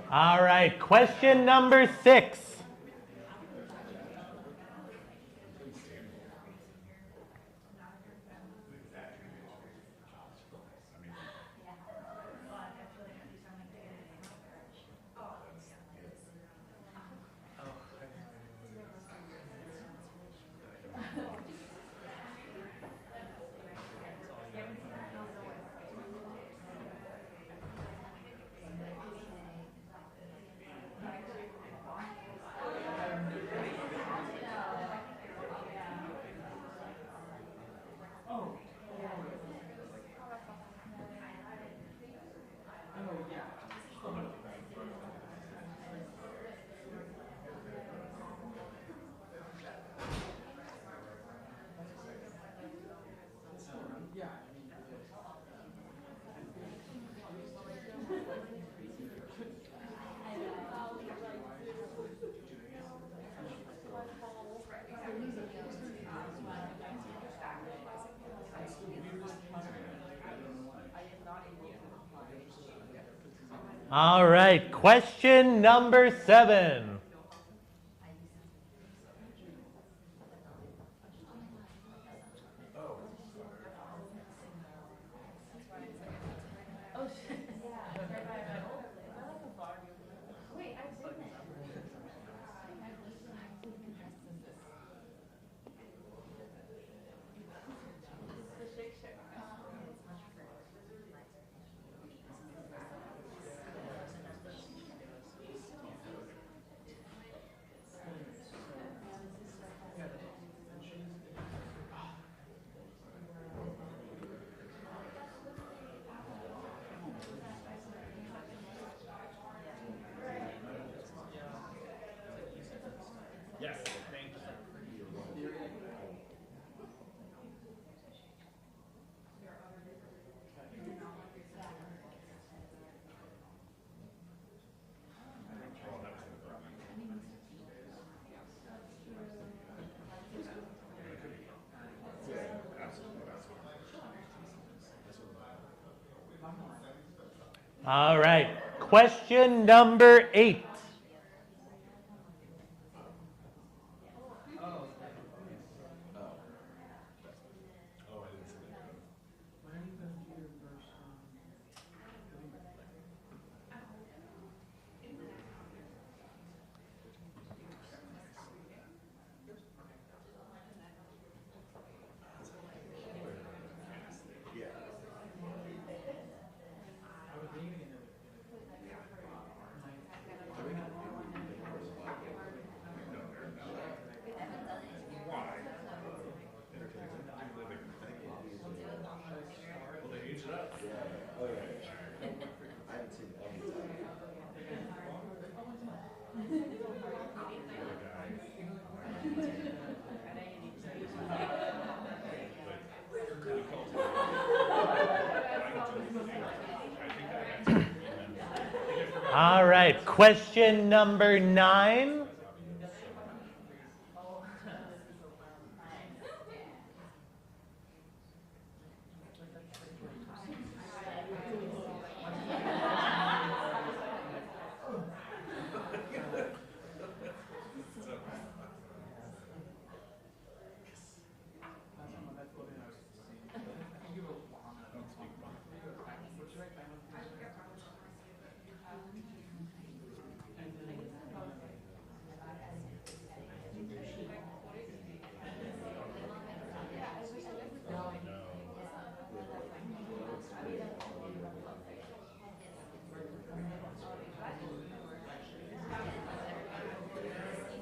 All right, question number 6. All right, question number 7. Yes, thank you. All right. Question number 8. All right. Question number 9.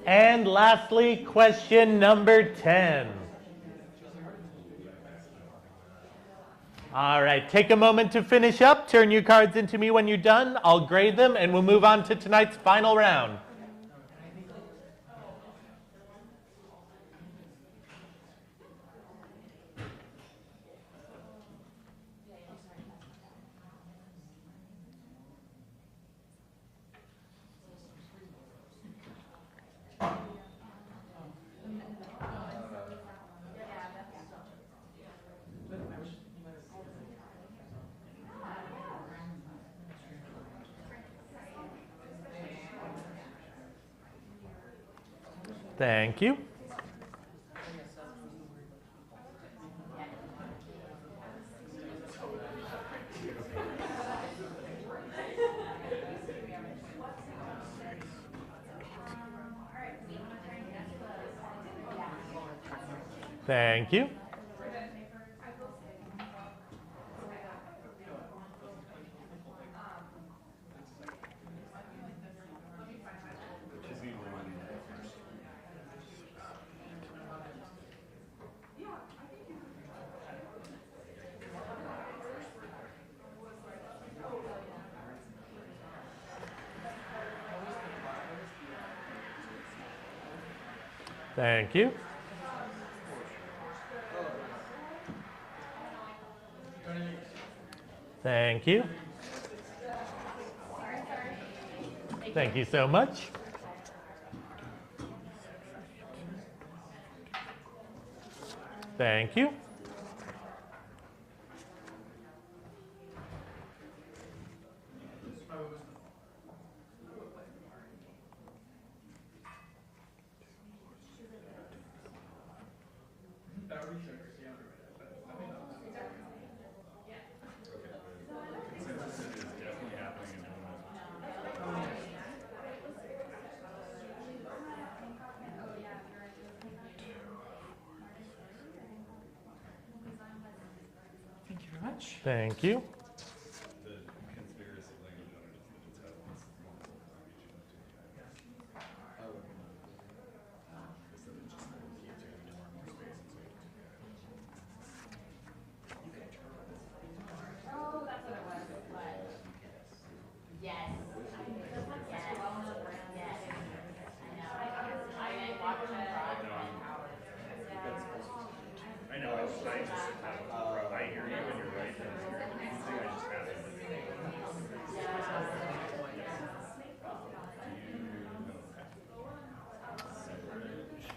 And lastly, question number 10. All right, take a moment to finish up. Turn your cards into me when you're done. I'll grade them, and we'll move on to tonight's final round. Thank you. Thank you. Thank you. Thank you. Thank you so much. Thank you. Thank you very much. Thank you.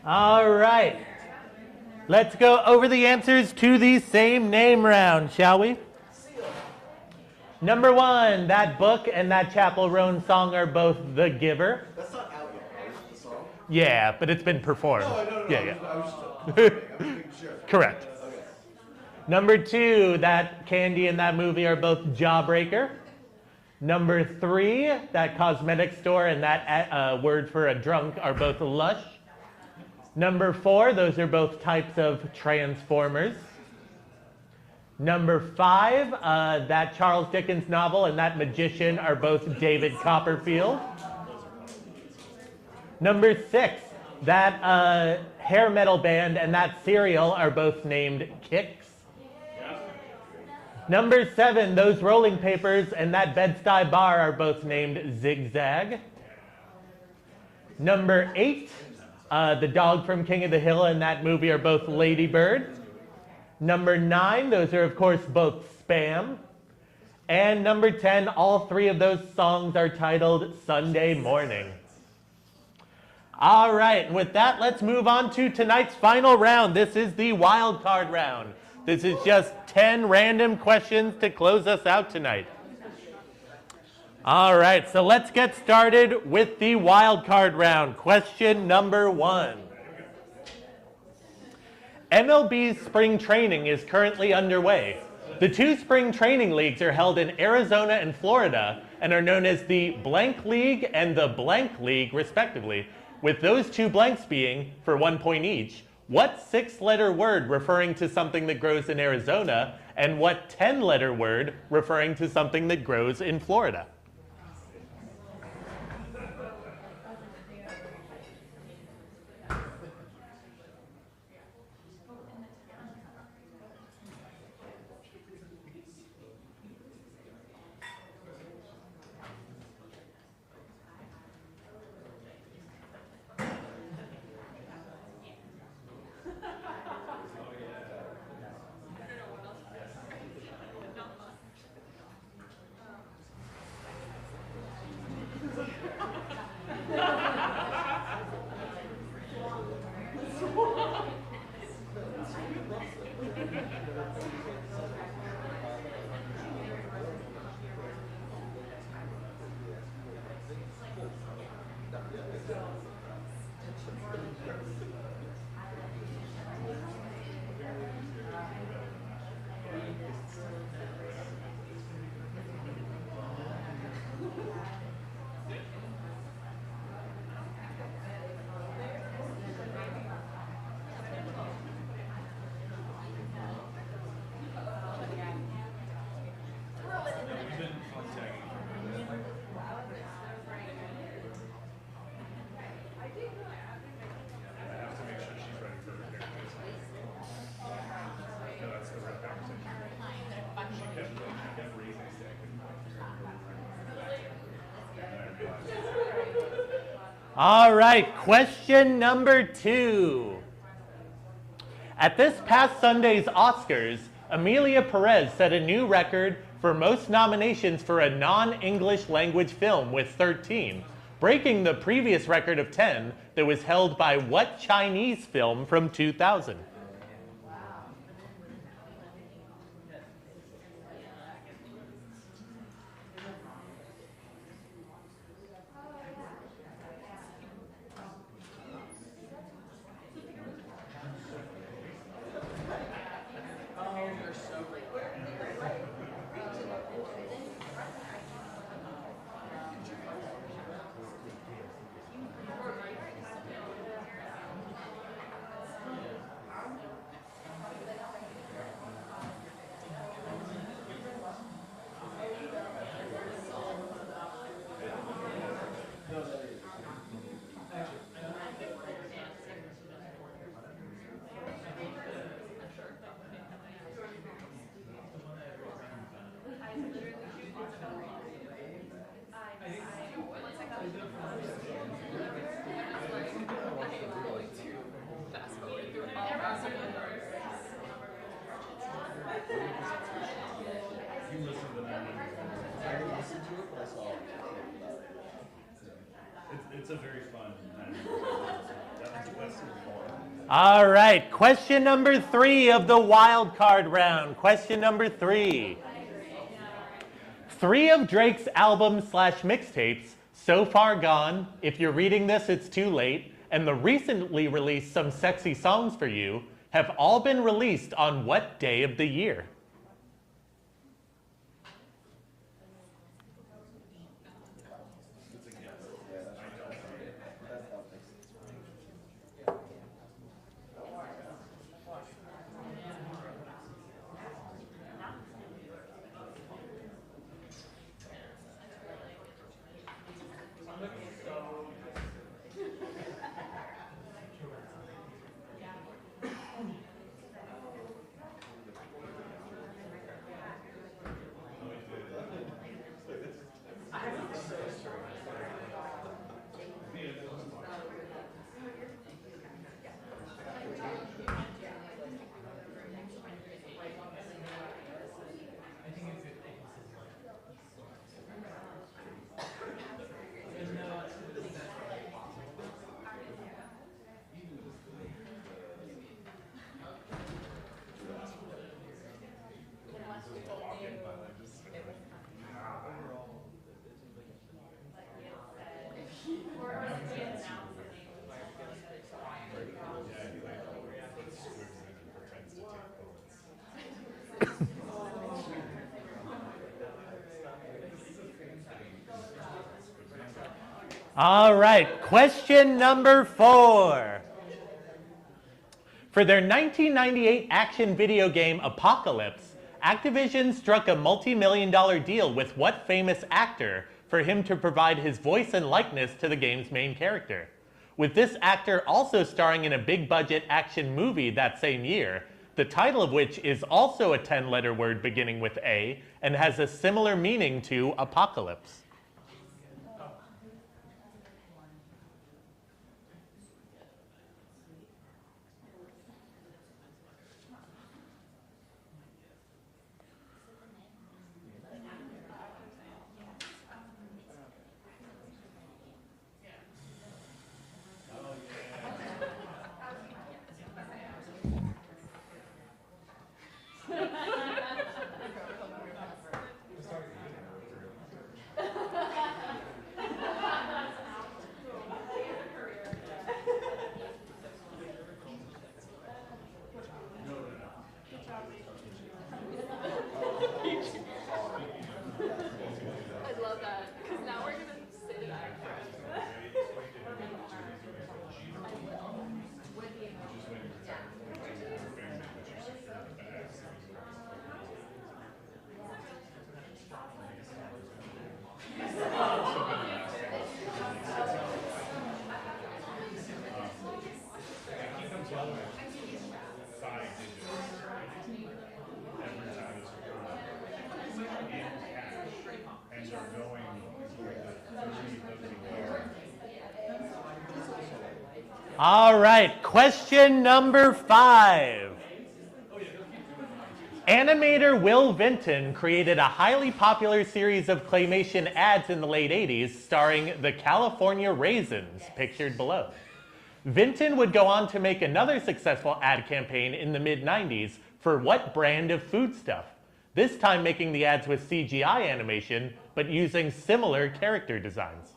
All right. Let's go over the answers to the same name round, shall we? Number 1, that book and that Chapel Roan song are both The Giver. That's not out yet, right? The song? Yeah, but it's been performed. No. Yeah. I was just making sure. Correct. Okay. Number 2, that candy and that movie are both Jawbreaker. Number 3, that cosmetic store and that word for a drunk are both Lush. Number 4, those are both types of Transformers. Number 5, that Charles Dickens novel and that magician are both David Copperfield. Number 6, that hair metal band and that cereal are both named Kix. Number 7, those rolling papers and that Bed-Stuy bar are both named Zigzag. Number 8, the dog from King of the Hill and that movie are both Lady Bird. Number 9, those are of course both Spam. And number 10, all 3 of those songs are titled Sunday Morning. All right, with that, let's move on to tonight's final round. This is the wild card round. This is just 10 random questions to close us out tonight. All right, so let's get started with the wild card round. Question number 1. MLB's spring training is currently underway. The 2 spring training leagues are held in Arizona and Florida and are known as the Blank League and the Blank League, respectively, with those 2 blanks being, for 1 point each, what 6-letter word referring to something that grows in Arizona and what 10-letter word referring to something that grows in Florida? All right, question number 2. At this past Sunday's Oscars, Emilia Perez set a new record for most nominations for a non-English language film with 13, breaking the previous record of 10 that was held by what Chinese film from 2000? It's a very fun time. All right, question number 3 of the wild card round. Question number 3. 3 of Drake's albums/mixtapes, So Far Gone, If You're Reading This, It's Too Late, and the recently released Some Sexy Songs for You, have all been released on what day of the year? All right, question number 4. For their 1998 action video game Apocalypse, Activision struck a multi-million-dollar deal with what famous actor for him to provide his voice and likeness to the game's main character? With this actor also starring in a big-budget action movie that same year, the title of which is also a 10-letter word beginning with A and has a similar meaning to apocalypse. I love that, because now we're gonna sit in our All right, question number 5. Animator Will Vinton created a highly popular series of claymation ads in the late 80s starring the California Raisins, pictured below. Vinton would go on to make another successful ad campaign in the mid-90s for what brand of foodstuff? This time making the ads with CGI animation, but using similar character designs.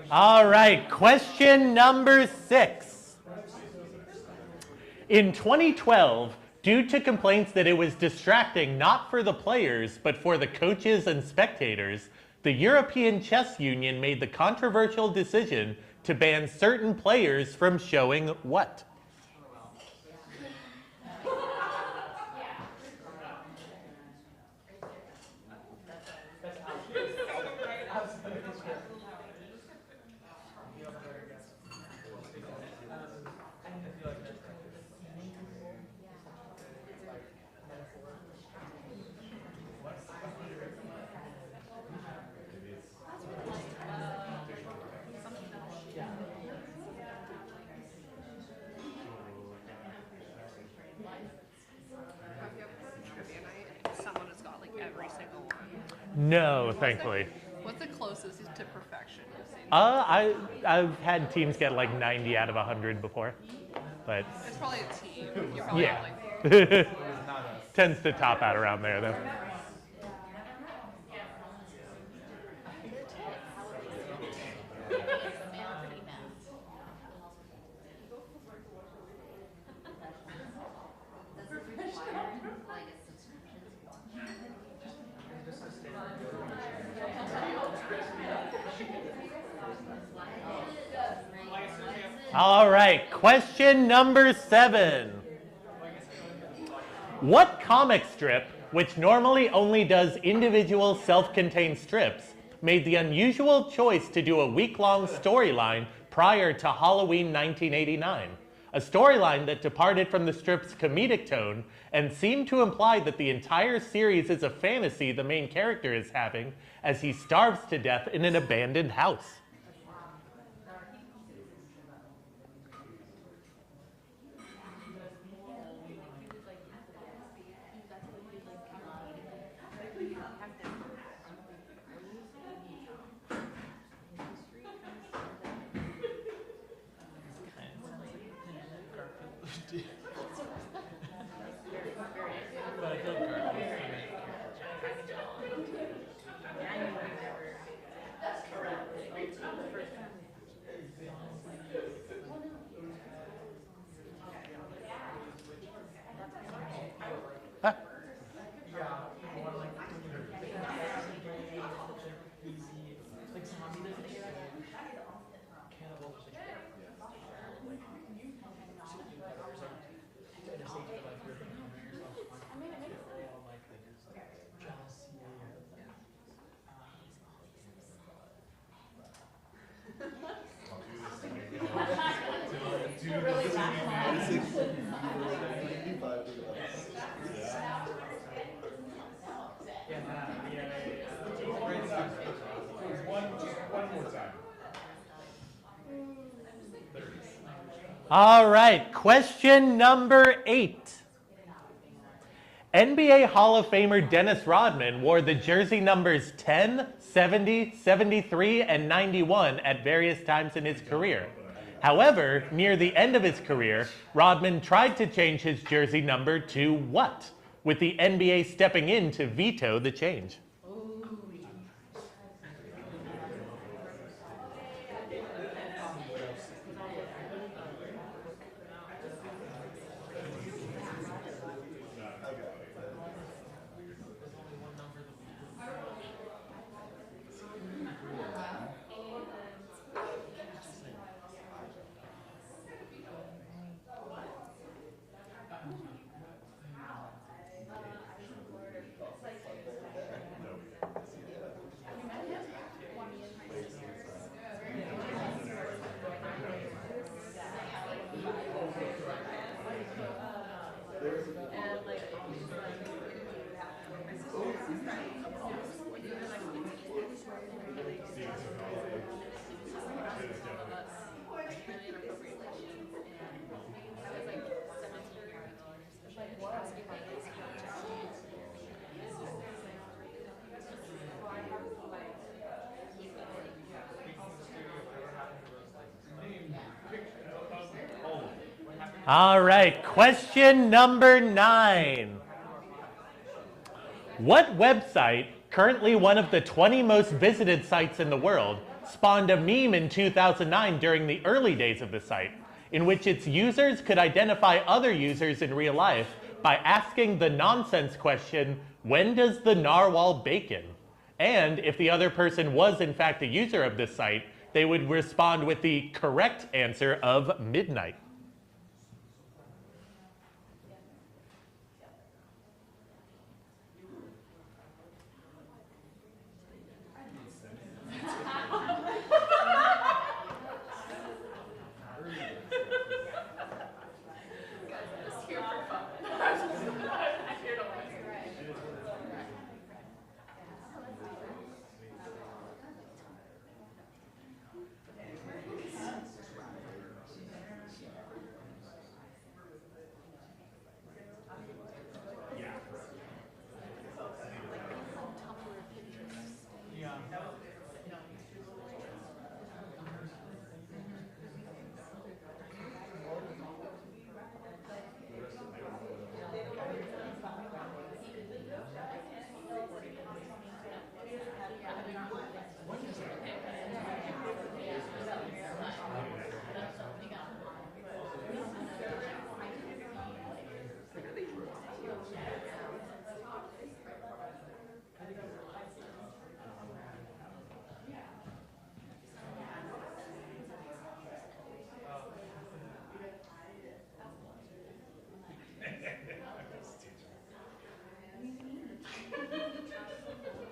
All right, question number 6. In 2012, due to complaints that it was distracting not for the players, but for the coaches and spectators, the European Chess Union made the controversial decision to ban certain players from showing what? Trivia night. Someone has got like every single one. No, thankfully. What's the closest to perfection you've seen? I've had teams get like 90 out of 100 before, but It's probably a team. You probably yeah, have like tends to top out around there though. All right, question number 7. What comic strip, which normally only does individual self-contained strips, made the unusual choice to do a week-long storyline prior to Halloween 1989? A storyline that departed from the strip's comedic tone and seemed to imply that the entire series is a fantasy the main character is having as he starves to death in an abandoned house. But I feel like Garfield Huh? One more time. All right, question number 8. NBA Hall of Famer Dennis Rodman wore the jersey numbers 10, 70, 73, and 91 at various times in his career. However, near the end of his career, Rodman tried to change his jersey number to what? With the NBA stepping in to veto the change. All right, question number 9. What website, currently one of the 20 most visited sites in the world, spawned a meme in 2009 during the early days of the site, in which its users could identify other users in real life by asking the nonsense question, when does the narwhal bacon? And if the other person was in fact a user of this site, they would respond with the correct answer of midnight.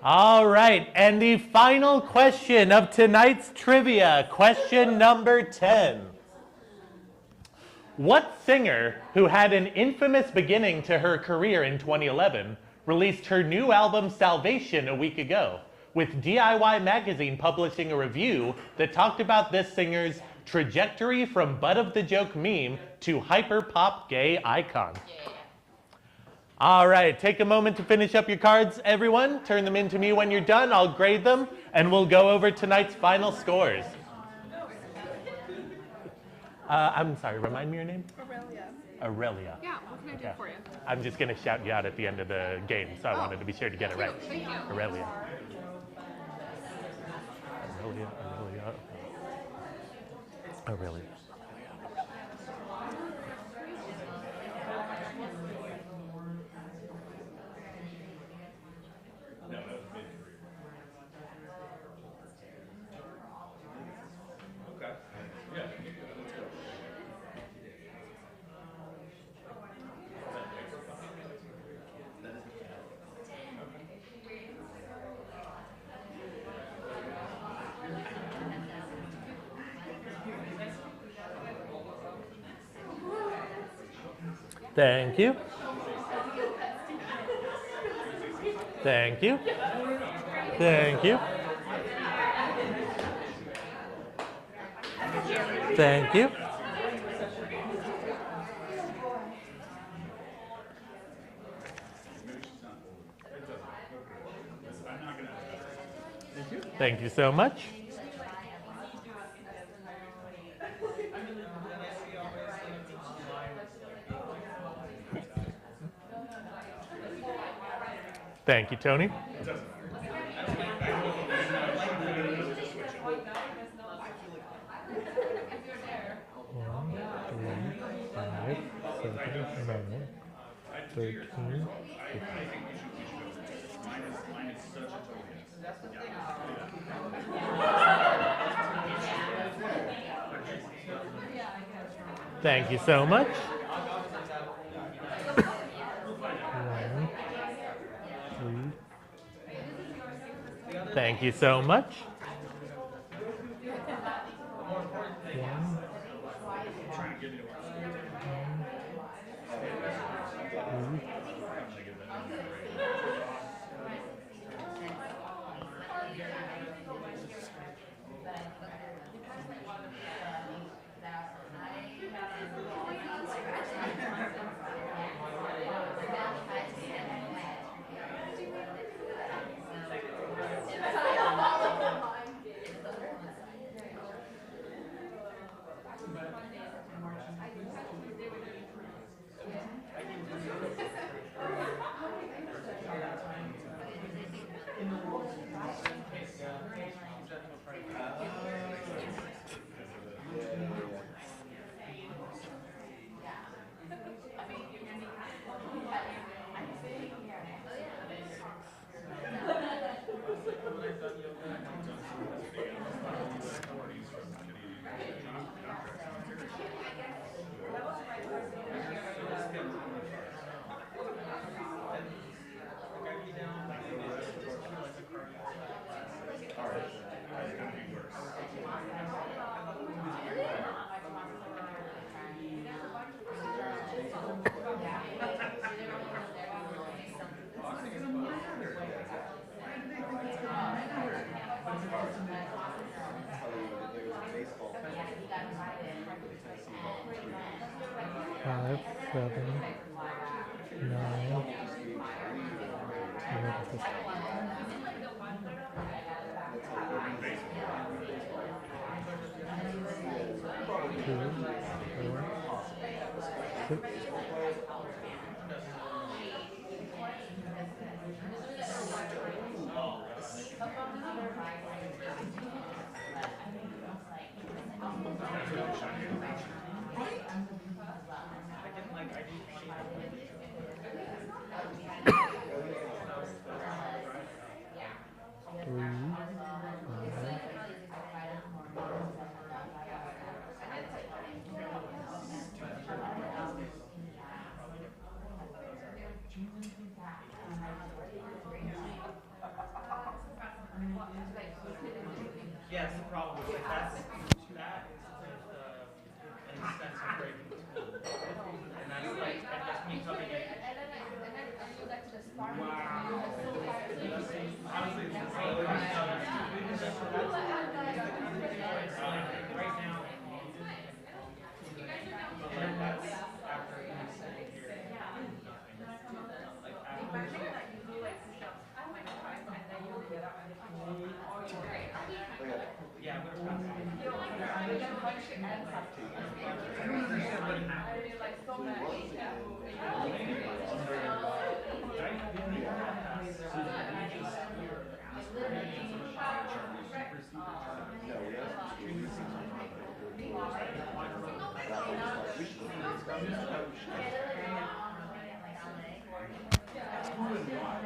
All right, and the final question of tonight's trivia, question number 10. What singer, who had an infamous beginning to her career in 2011, released her new album Salvation a week ago, with DIY Magazine publishing a review that talked about this singer's trajectory from butt of the joke meme to hyper-pop gay icon? All right, take a moment to finish up your cards, everyone. Turn them in to me when you're done. I'll grade them, and we'll go over tonight's final scores. I'm sorry, remind me your name? Aurelia. Aurelia. Yeah, what can I do for you? I'm just going to shout you out at the end of the game, so I wanted to be sure to get it right. Thank you. Aurelia. Aurelia, Aurelia. Aurelia. Thank you. Thank you. Thank you. Thank you. Thank you so much. Thank you, Tony. Thank you so much. Thank you so much. 7, 9, 11, 6. Yeah, it's the problem. Like that is the an expensive breaking tool, and that's like and that's me coming in. Wow. Honestly, it's the same right now. But like that's after here. Yeah,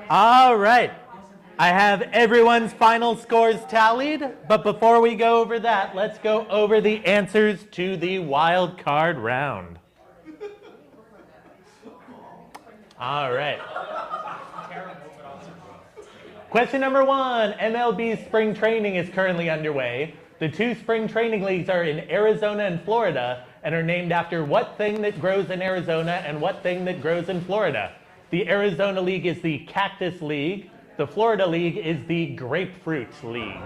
All right. I have everyone's final scores tallied, but before we go over that, let's go over the answers to the wild card round. All right. Question number 1, MLB spring training is currently underway. The 2 spring training leagues are in Arizona and Florida and are named after what thing that grows in Arizona and what thing that grows in Florida. The Arizona League is the Cactus League. The Florida League is the Grapefruit League.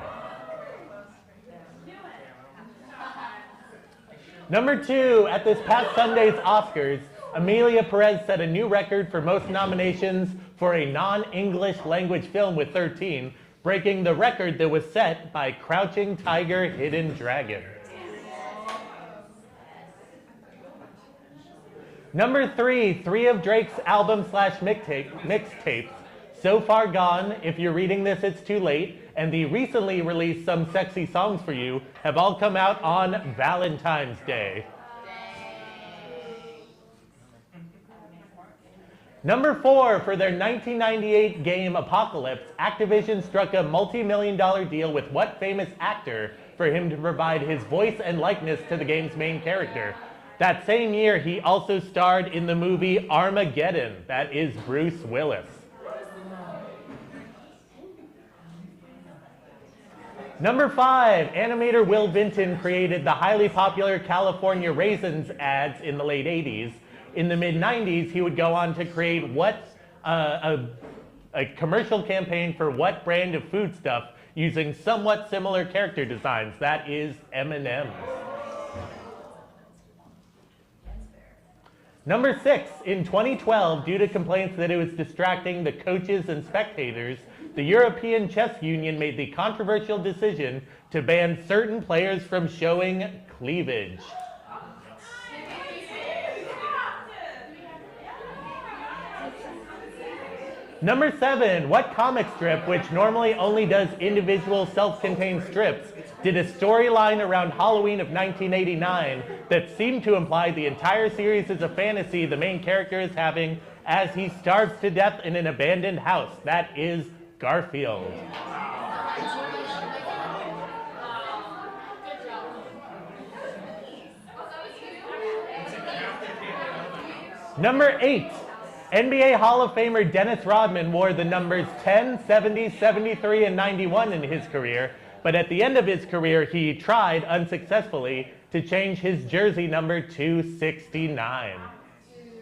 Number 2, at this past Sunday's Oscars, Amelia Perez set a new record for most nominations for a non-English language film with 13, breaking the record that was set by Crouching Tiger, Hidden Dragon. Number 3, 3 of Drake's album/mixtapes, So Far Gone, If You're Reading This It's Too Late, and the recently released Some Sexy Songs for You have all come out on Valentine's Day. Number 4, for their 1998 game Apocalypse, Activision struck a multi-million-dollar deal with what famous actor for him to provide his voice and likeness to the game's main character? That same year, he also starred in the movie Armageddon. That is Bruce Willis. Number 5, animator Will Vinton created the highly popular California Raisins ads in the late 80s. In the mid-90s, he would go on to create a commercial campaign for what brand of foodstuff using somewhat similar character designs. That is M&M's. Number 6, in 2012, due to complaints that it was distracting the coaches and spectators, the European Chess Union made the controversial decision to ban certain players from showing cleavage. Number 7, what comic strip, which normally only does individual self-contained strips, did a storyline around Halloween of 1989 that seemed to imply the entire series is a fantasy the main character is having as he starves to death in an abandoned house? That is Garfield. Number 8, NBA Hall of Famer Dennis Rodman wore the numbers 10, 70, 73, and 91 in his career, but at the end of his career, he tried unsuccessfully to change his jersey number to 69.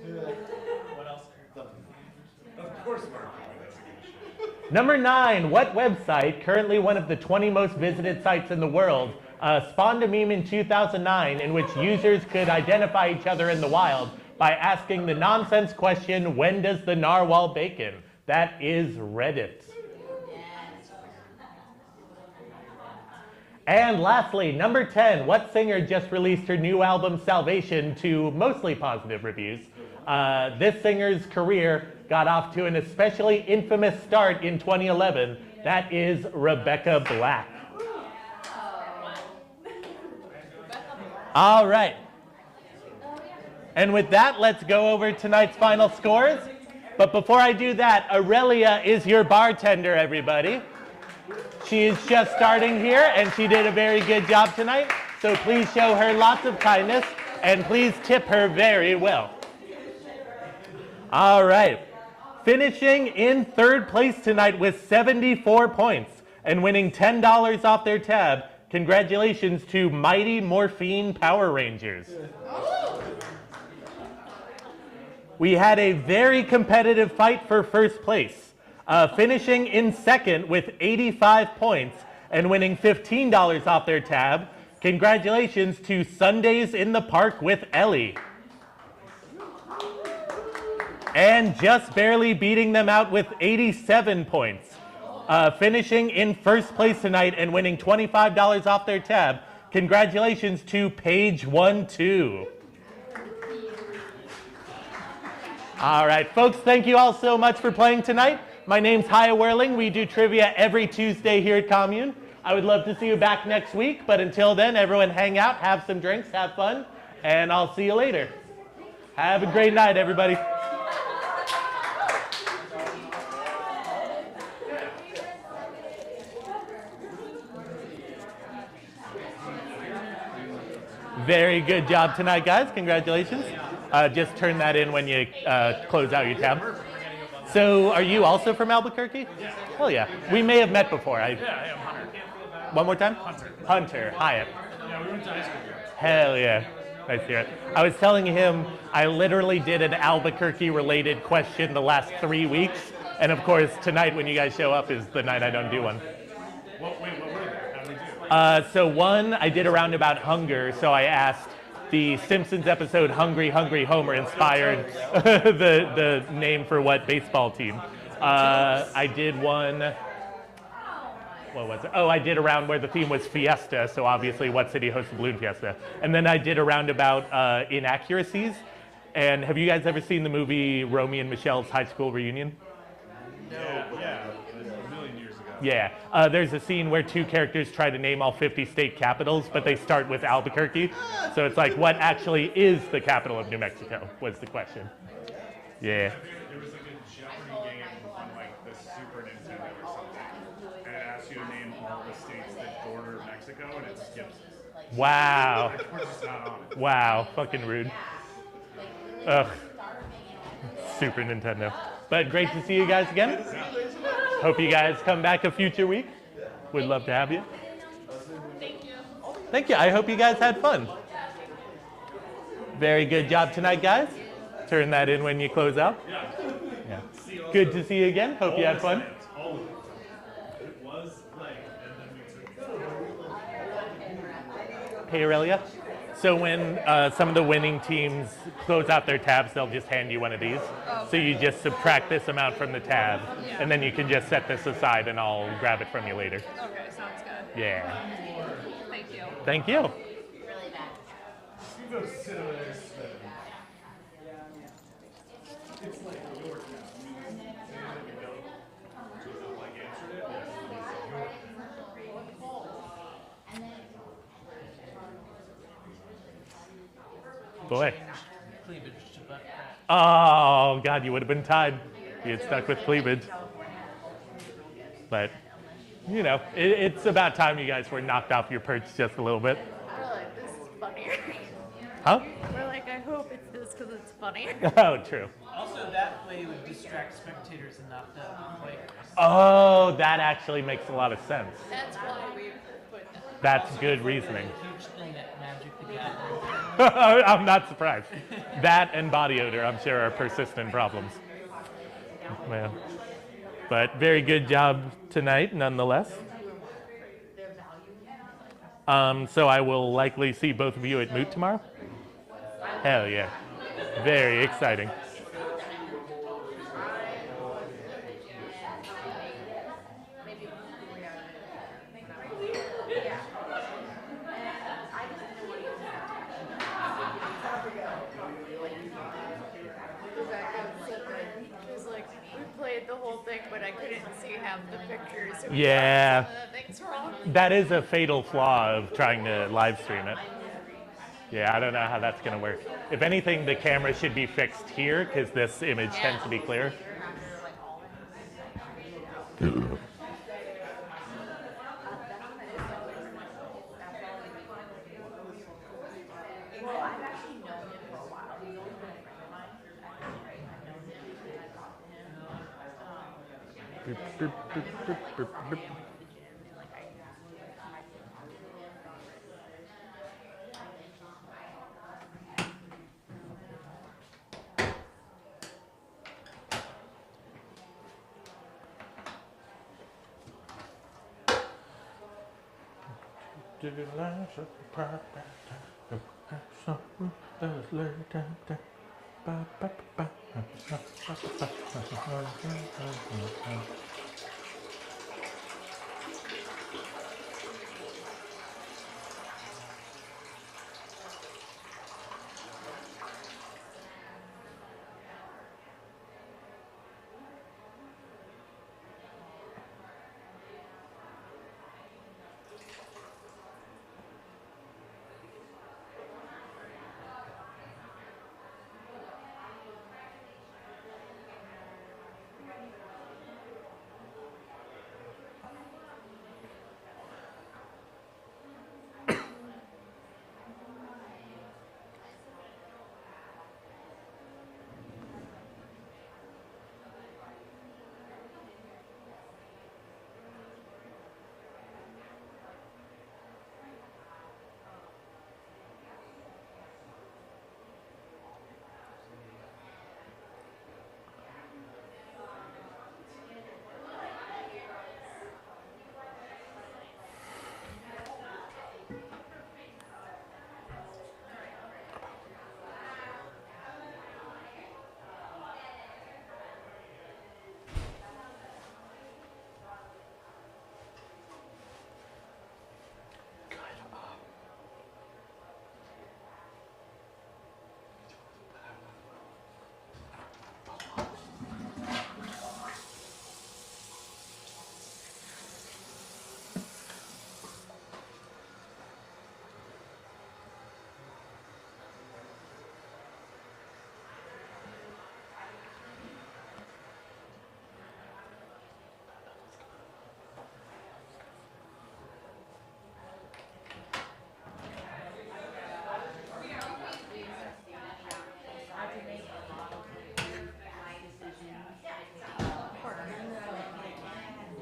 What else? Of course, Number 9, what website, currently one of the 20 most visited sites in the world, spawned a meme in 2009 in which users could identify each other in the wild by asking the nonsense question, when does the narwhal bacon? That is Reddit. And lastly, number 10, what singer just released her new album Salvation to mostly positive reviews? This singer's career got off to an especially infamous start in 2011. That is Rebecca Black. All right. And with that, let's go over tonight's final scores. But before I do that, Aurelia is your bartender, everybody. She is just starting here, and she did a very good job tonight. So please show her lots of kindness, and please tip her very well. All right. Finishing in third place tonight with 74 points and winning $10 off their tab. Congratulations to Mighty Morphine Power Rangers. We had a very competitive fight for first place, finishing in second with 85 points and winning $15 off their tab. Congratulations to Sundays in the Park with Ellie. And just barely beating them out with 87 points, finishing in first place tonight and winning $25 off their tab. Congratulations to Page 12. All right, folks, thank you all so much for playing tonight. My name's Haya Whirling. We do trivia every Tuesday here at Commune. I would love to see you back next week, but until then, everyone hang out, have some drinks, have fun, and I'll see you later. Have a great night, everybody. Very good job tonight, guys. Congratulations. Just turn that in when you close out your tab. So, are you also from Albuquerque? Yeah. Hell yeah. We may have met before. Yeah, I am Hunter. One more time? Hunter. Hunter. Hyatt. Yeah, we went to high school together. Hell yeah. Nice to hear it. I was telling him I literally did an Albuquerque-related question the last 3 weeks. And of course, tonight when you guys show up is the night I don't do one. What were they? How did we do? So one, I did a roundabout hunger. So I asked, the Simpsons episode Hungry, Hungry Homer inspired the name for what baseball team. I did one, what was it? Oh, I did a round where the theme was Fiesta, so obviously what city hosts the Balloon Fiesta. And then I did a round about inaccuracies. And have you guys ever seen the movie Romy and Michelle's High School Reunion? Yeah, a million years ago. Yeah, there's a scene where two characters try to name all 50 state capitals, but they start with Albuquerque. So it's like, what actually is the capital of New Mexico, was the question. Yeah. There was like a Jeopardy game on like the Super Nintendo or something, and it asks you to name all the states that border Mexico, and it skips it. Wow. Like, we're just not on it. Wow, fucking rude. Ugh. Super Nintendo. But great to see you guys again. Hope you guys come back a future week. Would love to have you. Thank you. Thank you. I hope you guys had fun. Very good job tonight, guys. Turn that in when you close out. Yeah. Good to see you again. Hope you had fun. All of it. It was like, and then we took Hey, Aurelia. So when some of the winning teams close out their tabs, they'll just hand you one of these. Oh. So you just subtract this amount from the tab, and then you can just set this aside and I'll grab it from you later. Okay, sounds good. Yeah. Thank you. Thank you. Boy. Cleavage to butt crack. Oh, God, you would have been tied. You had stuck with cleavage. But, you know, it's about time you guys were knocked off your perch just a little bit. We're like, this is funnier. Huh? We're like, I hope it's this because it's funnier. Oh, true. Also, that way would distract spectators and not the players. Oh, that actually makes a lot of sense. That's why we put that. That's good reasoning. Huge thing at Magic the Gathering. I'm not surprised. That and body odor, I'm sure, are persistent problems. Well, but very good job tonight, nonetheless. So I will likely see both of you at Moot tomorrow. Hell yeah. Very exciting. It was like, we played the whole thing, but I couldn't see half the pictures. So Yeah. some of the things wrong. That is a fatal flaw of trying to live stream it. Yeah, I don't know how that's going to work. If anything, the camera should be fixed here because this image tends to be clear.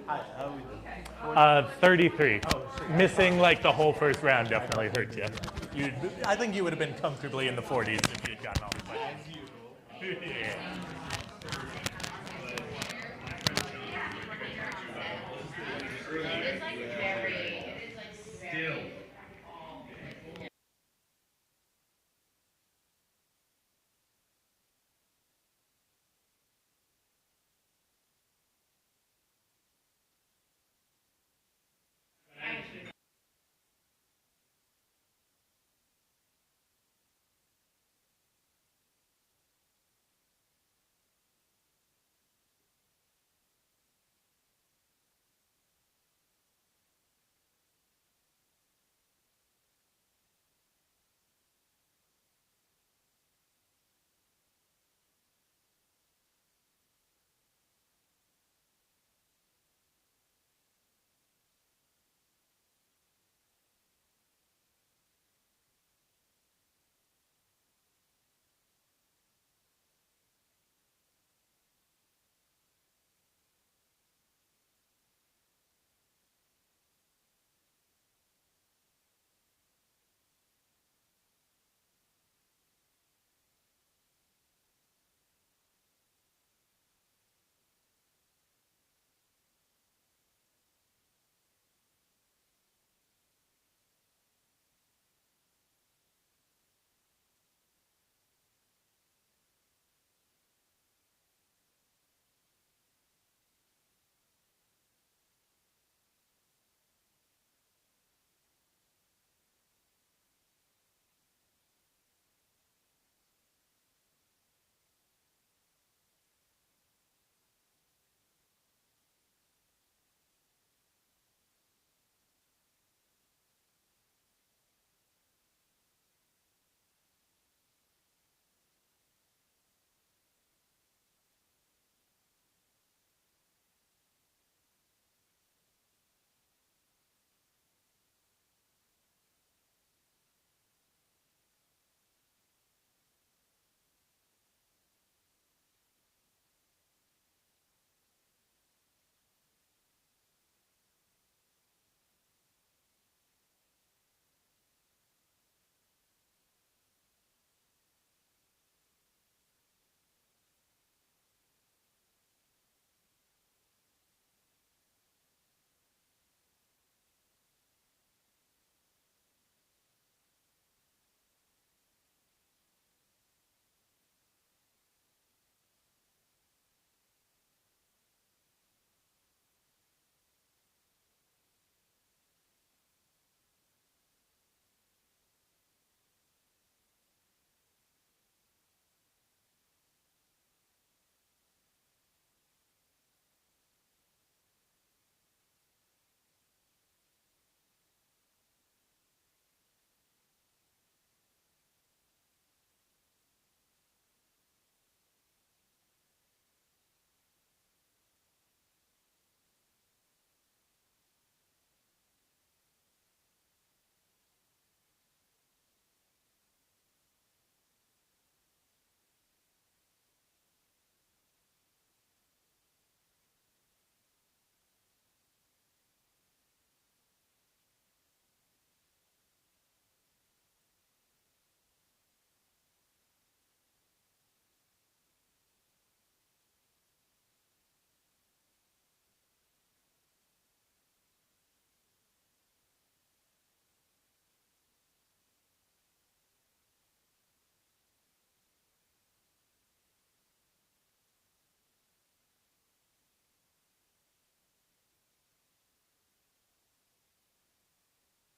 Hi, how are we doing? 33. Missing like the whole first round definitely hurt you. I think you would have been comfortably in the 40s if you had gotten all the questions. Yeah. It's like very